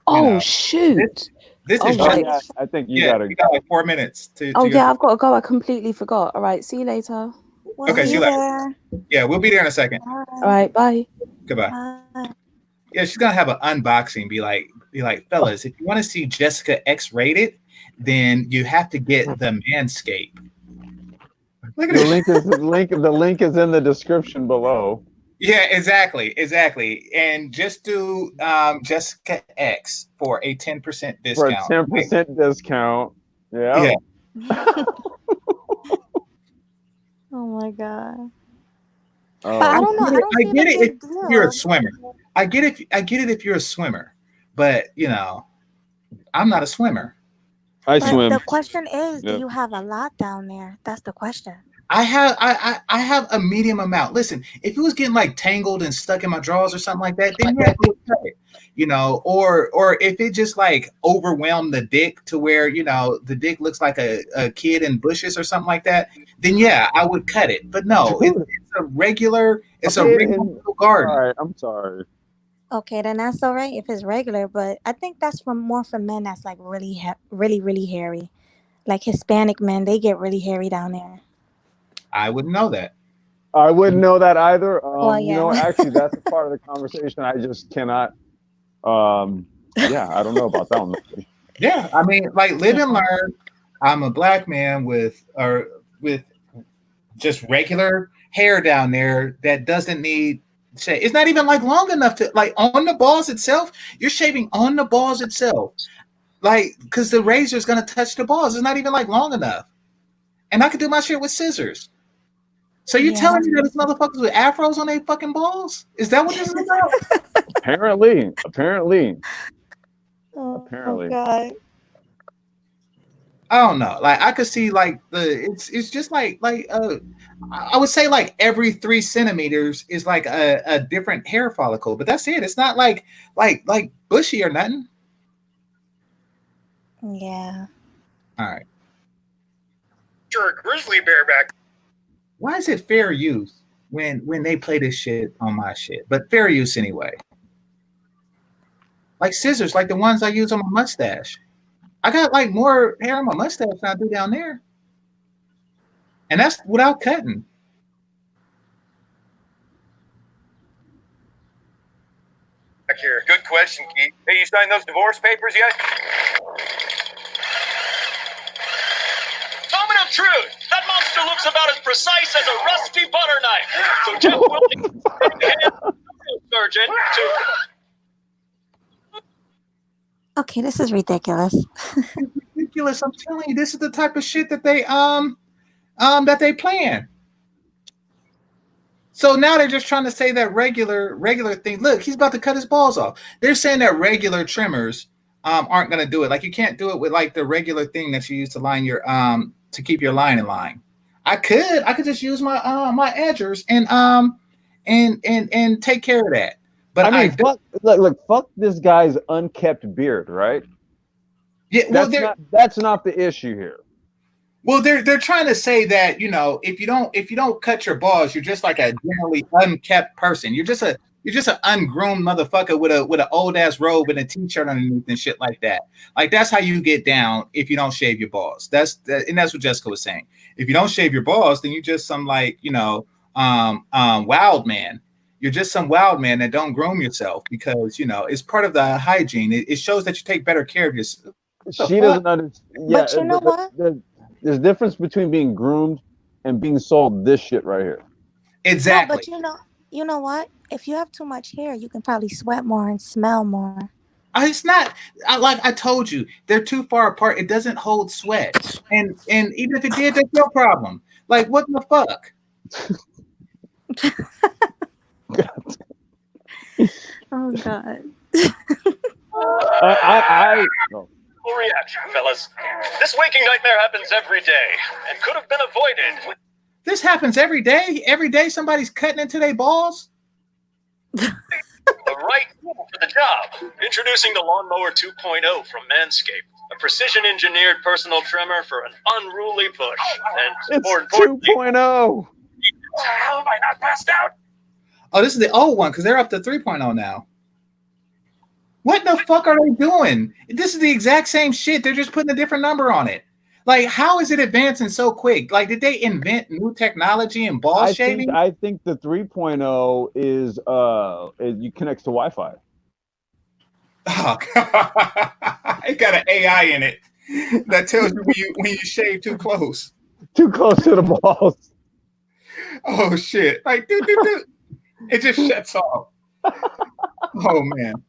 Oh shoot! this is right. just. I think you You got like 4 minutes to. Oh to yeah, I've got to go. I completely forgot. All right, see you later. We'll Okay, see see you you later. there. Yeah, we'll be there in a second. All All right, bye. Goodbye. Bye. Yeah, she's gonna have an unboxing. Be like, fellas, if you want to see Jessica X rated, then you have to get the Manscaped. Look at The this. link is in the description below. Yeah, exactly. And just do Jessica X for a 10% For a discount. 10% discount. Yeah. Oh my god. Oh. But I don't know. I don't I see get the it big if deal. you're a swimmer. I get it if you're a swimmer, but I'm not a swimmer. I But swim. the question is, do Yep. you have a lot down there? That's the question. I have a medium amount. Listen, if it was getting like tangled and stuck in my drawers or something like that, then yeah, I would cut it. Or if it just like overwhelmed the dick to where the dick looks like a kid in bushes or something like that, then yeah, I would cut it. But no, it's a regular little garden. All right, I'm sorry. Okay, then that's all right if it's regular. But I think that's more for men that's like really, really hairy. Like Hispanic men, they get really hairy down there. I wouldn't know that. I wouldn't know that either. Well, yeah. Actually, that's a part of the conversation I just cannot. Yeah, I don't know about that one. Yeah, I mean, like live and learn. I'm a black man with just regular hair down there that doesn't need shave. It's not even like long enough to like on the balls itself. You're shaving on the balls itself, like because the razor is gonna touch the balls. It's not even like long enough, and I could do my shit with scissors. So you telling me that it's motherfuckers with afros on their fucking balls? Is that what this is about? Apparently. Oh god. I don't know. Like I could see like it's just like I would say like every 3 centimeters is like a different hair follicle, but that's it. It's not like bushy or nothing. Yeah. All right. Sure, grizzly bear back. Why is it fair use when they play this shit on my shit? But fair use anyway. Like scissors, like the ones I use on my mustache. I got like more hair on my mustache than I do down there. And that's without cutting. Back here. Good question, Keith. Hey, you signed those divorce papers yet? Moment of truth. That monster looks about as precise as a rusty butter knife. So Jeff will surgeon to. Okay, this is ridiculous. Ridiculous. I'm telling you, this is the type of shit that they plan. So now they're just trying to say that regular thing. Look, he's about to cut his balls off. They're saying that regular trimmers aren't going to do it. Like you can't do it with like the regular thing that you use to line your to keep your line in line. I could just use my my edgers and take care of that. But I mean, fuck this guy's unkept beard, right? Yeah, well, that's not the issue here. Well, they're trying to say that if you don't cut your balls, you're just like a generally unkept person. You're just an ungroomed motherfucker with an old ass robe and a t-shirt underneath and shit like that. Like that's how you get down if you don't shave your balls. That's what Jessica was saying. If you don't shave your balls, then you're just some like wild man. You're just some wild man that don't groom yourself because it's part of the hygiene. It shows that you take better care of yourself. She doesn't understand. Yeah, but you know what? There's a difference between being groomed and being sold this shit right here. Exactly. No, but you know what? If you have too much hair, you can probably sweat more and smell more. It's not like I told you, they're too far apart. It doesn't hold sweat, and even if it did, that's your problem. Like what the fuck? Oh god. Full reaction, fellas. This waking nightmare happens every day and could have been avoided. This happens every day. Every day somebody's cutting into their balls. The right tool for the job. Introducing the Lawnmower 2.0 from Manscaped. A precision-engineered personal trimmer for an unruly bush. And It's more importantly, 2.0. how am I not passed out? Oh, this is the old one because they're up to 3.0 now. What the fuck are they doing? This is the exact same shit. They're just putting a different number on it. Like, how is it advancing so quick? Like, did they invent new technology in ball shaving? I think the 3.0 is it connects to Wi-Fi. Oh, it got an AI in it that tells you when you shave too close. Too close to the balls. Oh shit! Like, dude, it just shuts off. Oh man.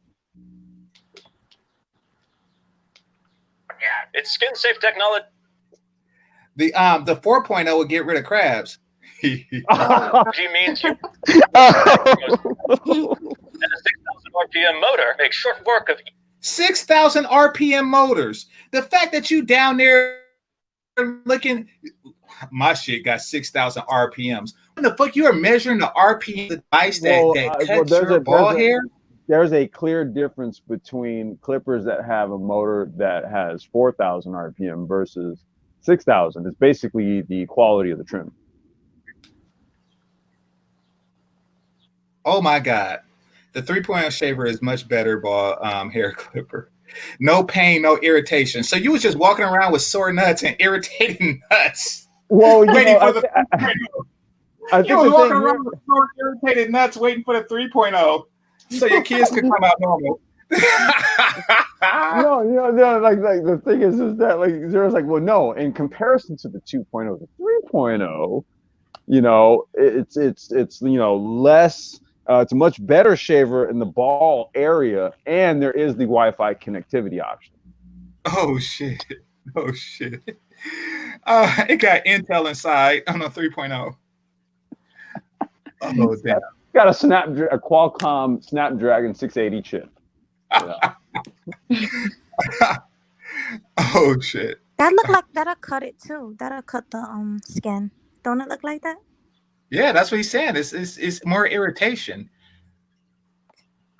It's skin-safe technology. The 4.0 would get rid of crabs. Means you and a 6,000 RPM motor makes short work of 6,000 RPM motors. The fact that you down there looking, my shit got 6,000 RPMs. What the fuck? You are measuring the RPM device that cuts your ball hair? There's a clear difference between clippers that have a motor that has 4,000 RPM versus 6,000. It's basically the quality of the trim. Oh my God. The 3.0 shaver is much better ball hair clipper. No pain, no irritation. So you was just walking around with sore nuts and irritating nuts. Well, I think you was walking around with sore irritated nuts waiting for the 3.0 so your kids could come out normal. No, like the thing is that like Zero's like, well, no, in comparison to the 2.0, the 3.0, it's less. It's a much better shaver in the ball area, and there is the Wi-Fi connectivity option. Oh shit! It got Intel inside on the 3.0. Oh damn! Got a Qualcomm Snapdragon 680 chip. Oh shit! That look like that'll cut it too. That'll cut the skin. Don't it look like that? Yeah, that's what he's saying. It's more irritation.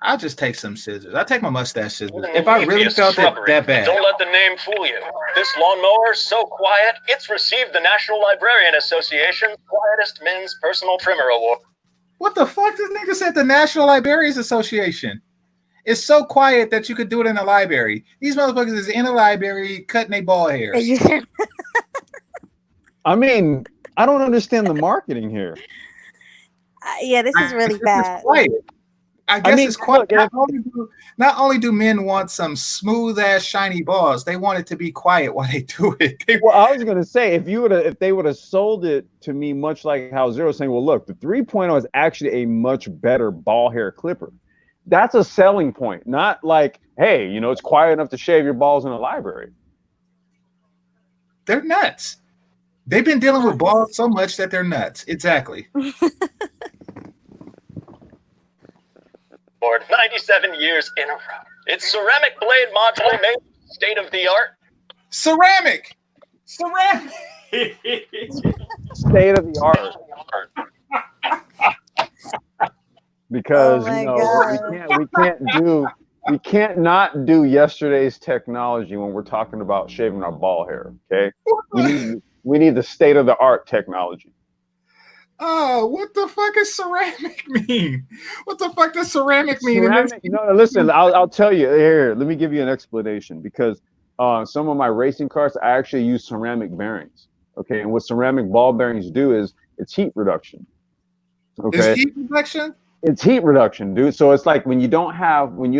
I'll just take some scissors. I'll take my mustache scissors. If I really felt it that bad. Don't let the name fool you. This lawnmower's so quiet, it's received the National Librarian Association's Quietest Men's Personal Trimmer Award. What the fuck? This nigga said the National Librarians Association. It's so quiet that you could do it in a library. These motherfuckers is in a library cutting their ball hairs. I mean, I don't understand the marketing here. Yeah, this is really bad. I guess it's quiet. Not only do men want some smooth ass shiny balls, they want it to be quiet while they do it. Well, I was gonna say if they would have sold it to me much like how Zero's saying, well, look, the 3.0 is actually a much better ball hair clipper. That's a selling point, not like, hey, it's quiet enough to shave your balls in a library. They're nuts. They've been dealing with balls so much that they're nuts. Exactly. For 97 years in a row. It's ceramic blade modular made state of the art. Ceramic. State of the art. Because we can't not do yesterday's technology when we're talking about shaving our ball hair. Okay, we need the state of the art technology. Oh, what the fuck does ceramic mean? What the fuck does ceramic mean? No, listen, I'll tell you. Here, let me give you an explanation. Because some of my racing cars, I actually use ceramic bearings. Okay, and what ceramic ball bearings do is it's heat reduction. Okay, it's heat reduction. It's heat reduction, dude. So it's like when you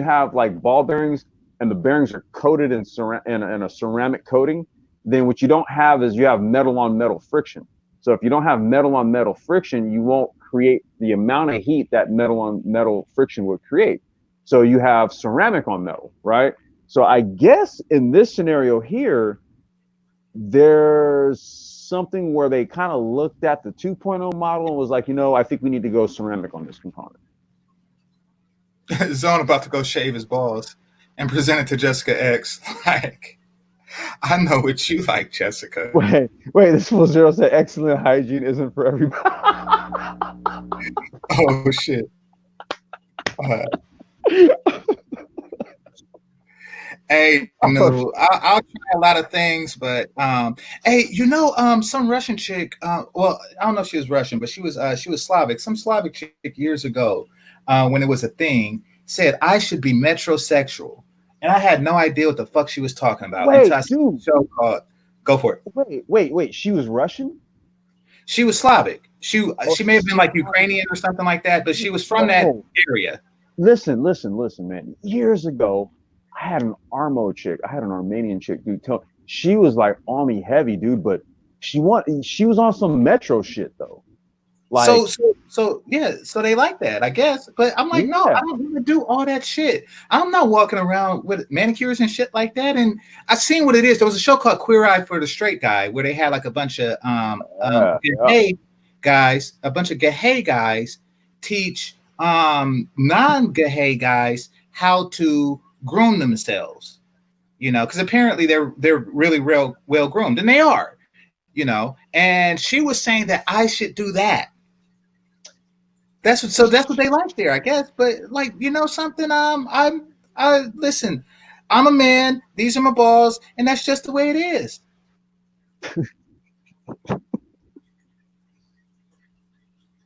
have like ball bearings and the bearings are coated in a ceramic coating, then what you don't have is you have metal on metal friction. So if you don't have metal on metal friction, you won't create the amount of heat that metal on metal friction would create. So you have ceramic on metal, right? So I guess in this scenario here, there's something where they kind of looked at the 2.0 model and was like, I think we need to go ceramic on this component. Zone about to go shave his balls and present it to Jessica X. Like, I know what you like, Jessica. Wait, this fool Zero said excellent hygiene isn't for everybody. Oh shit. Hey, no, I'll try a lot of things, but hey, some Russian chick. Well, I don't know if she was Russian, but she was Slavic. Some Slavic chick years ago, when it was a thing, said I should be metrosexual, and I had no idea what the fuck she was talking about until I saw a show called. Go for it. Wait. She was Russian? She was Slavic. She may have been like Ukrainian or something like that, but she was from that area. Listen, man. Years ago, I had an Armenian chick, dude. She was like on me heavy, dude, but she was on some metro shit though. Like, so they like that, I guess. But I'm like, no, I don't want to do all that shit. I'm not walking around with manicures and shit like that. And I seen what it is. There was a show called Queer Eye for the Straight Guy where they had like a bunch of gay guys, teach non-gay guys how to groom themselves. Because apparently they're really real well groomed, and they are. And she was saying that I should do that. That's what they like there, I guess. But like, something, listen, I'm a man, these are my balls, and that's just the way it is.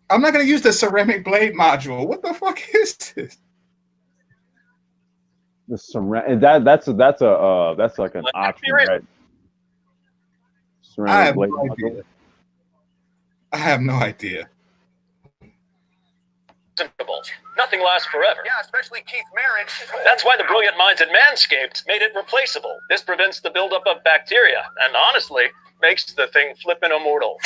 I'm not gonna use the ceramic blade module. What the fuck is this? The ceramic that's like an option, right? Ceramic blade module. I have no idea. Nothing lasts forever. Yeah, especially Keith marriage. That's why the brilliant minds at Manscaped made it replaceable. This prevents the buildup of bacteria, and honestly, makes the thing flippin' immortal.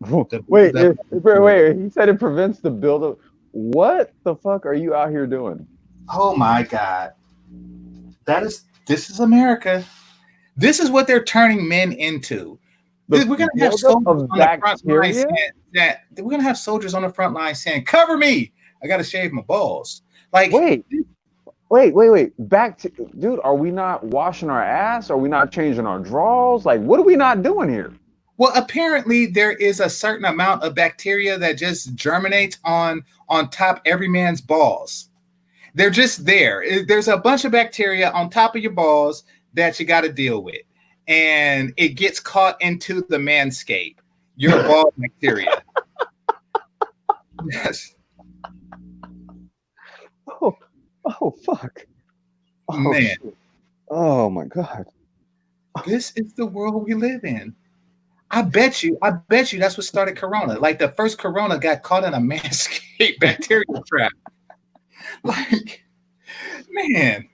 Oh! Wait, he said it prevents the buildup. What the fuck are you out here doing? Oh my God. This is America. This is what they're turning men into. We're gonna have soldiers on the front line saying we're gonna have soldiers on the front line saying, "Cover me! I gotta shave my balls." Like, wait. Back to, dude. Are we not washing our ass? Are we not changing our drawers? Like, what are we not doing here? Well, apparently there is a certain amount of bacteria that just germinates on top every man's balls. They're just there. There's a bunch of bacteria on top of your balls that you got to deal with. And it gets caught into the manscape, your ball bacteria. Yes. Oh, fuck. Oh, man. Shit. Oh, my God. This is the world we live in. I bet you that's what started Corona. Like the first Corona got caught in a manscape bacteria trap. Like, man.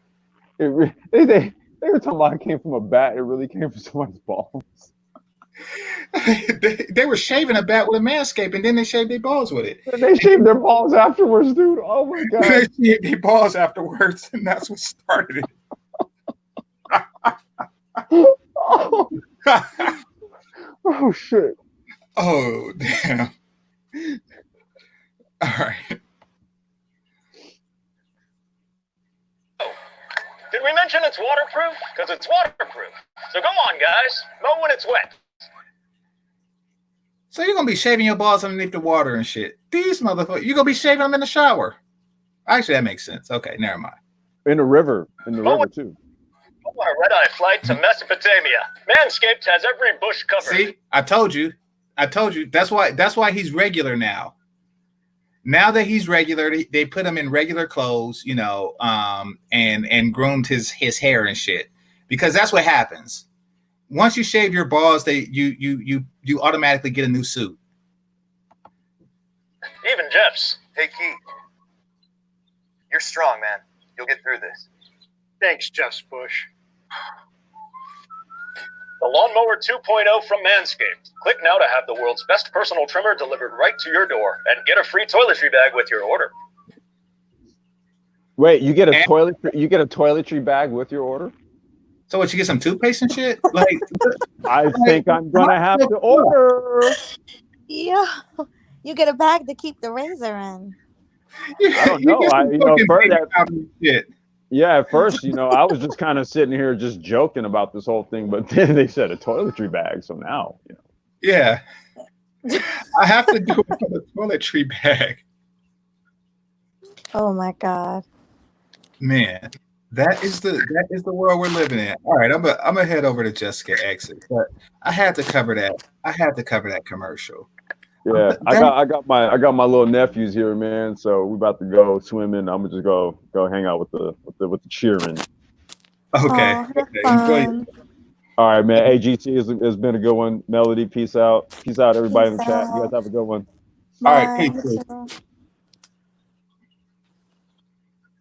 They were talking about it came from a bat. It really came from someone's balls. They were shaving a bat with a manscape, and then they shaved their balls with it. They shaved their balls afterwards, dude. Oh my God. They shaved their balls afterwards, and that's what started it. Oh shit. Oh damn. All right. Did we mention it's waterproof? Because it's waterproof. So come on, guys. Mow when it's wet. So you're going to be shaving your balls underneath the water and shit. These motherfuckers, you're going to be shaving them in the shower. Actually, that makes sense. Okay, never mind. In the river. River, too. I want a red-eye flight to Mesopotamia. Manscaped has every bush covered. See, I told you. That's why he's regular now. Now that he's regular, they put him in regular clothes, and groomed his hair and shit. Because that's what happens. Once you shave your balls, you automatically get a new suit. Even Jeff's. Hey, Keith. You're strong, man. You'll get through this. Thanks, Jeff's Bush. The Lawnmower 2.0 from Manscaped. Click now to have the world's best personal trimmer delivered right to your door and get a free toiletry bag with your order. Wait, you get a toiletry bag with your order? So what, you get some toothpaste and shit? Like, I think I'm gonna have to order. Yeah, you get a bag to keep the razor in. I don't know. At first, I was just kind of sitting here just joking about this whole thing, but then they said a toiletry bag, so now, Yeah. I have to do it for the toiletry bag. Oh my God. Man, that is the world we're living in. All right, I'm gonna head over to Jessica Exit, but I had to cover that. I had to cover that commercial. Yeah, I got my little nephews here, man. So we about to go swimming. I'm gonna just go hang out with the cheering. Okay. Oh, have Okay. Enjoy. fun. All right, man. Hey, GT has been a good one. Melody, peace out. Peace out, everybody in the Peace chat. You guys out. have a good one. All right, Bye. peace. You too. All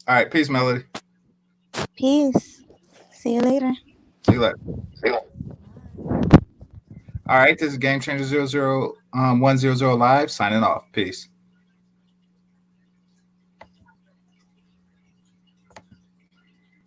right, peace, Melody. Peace. See you later. See you later. All right, this is Game Changer 00100 live signing off. Peace.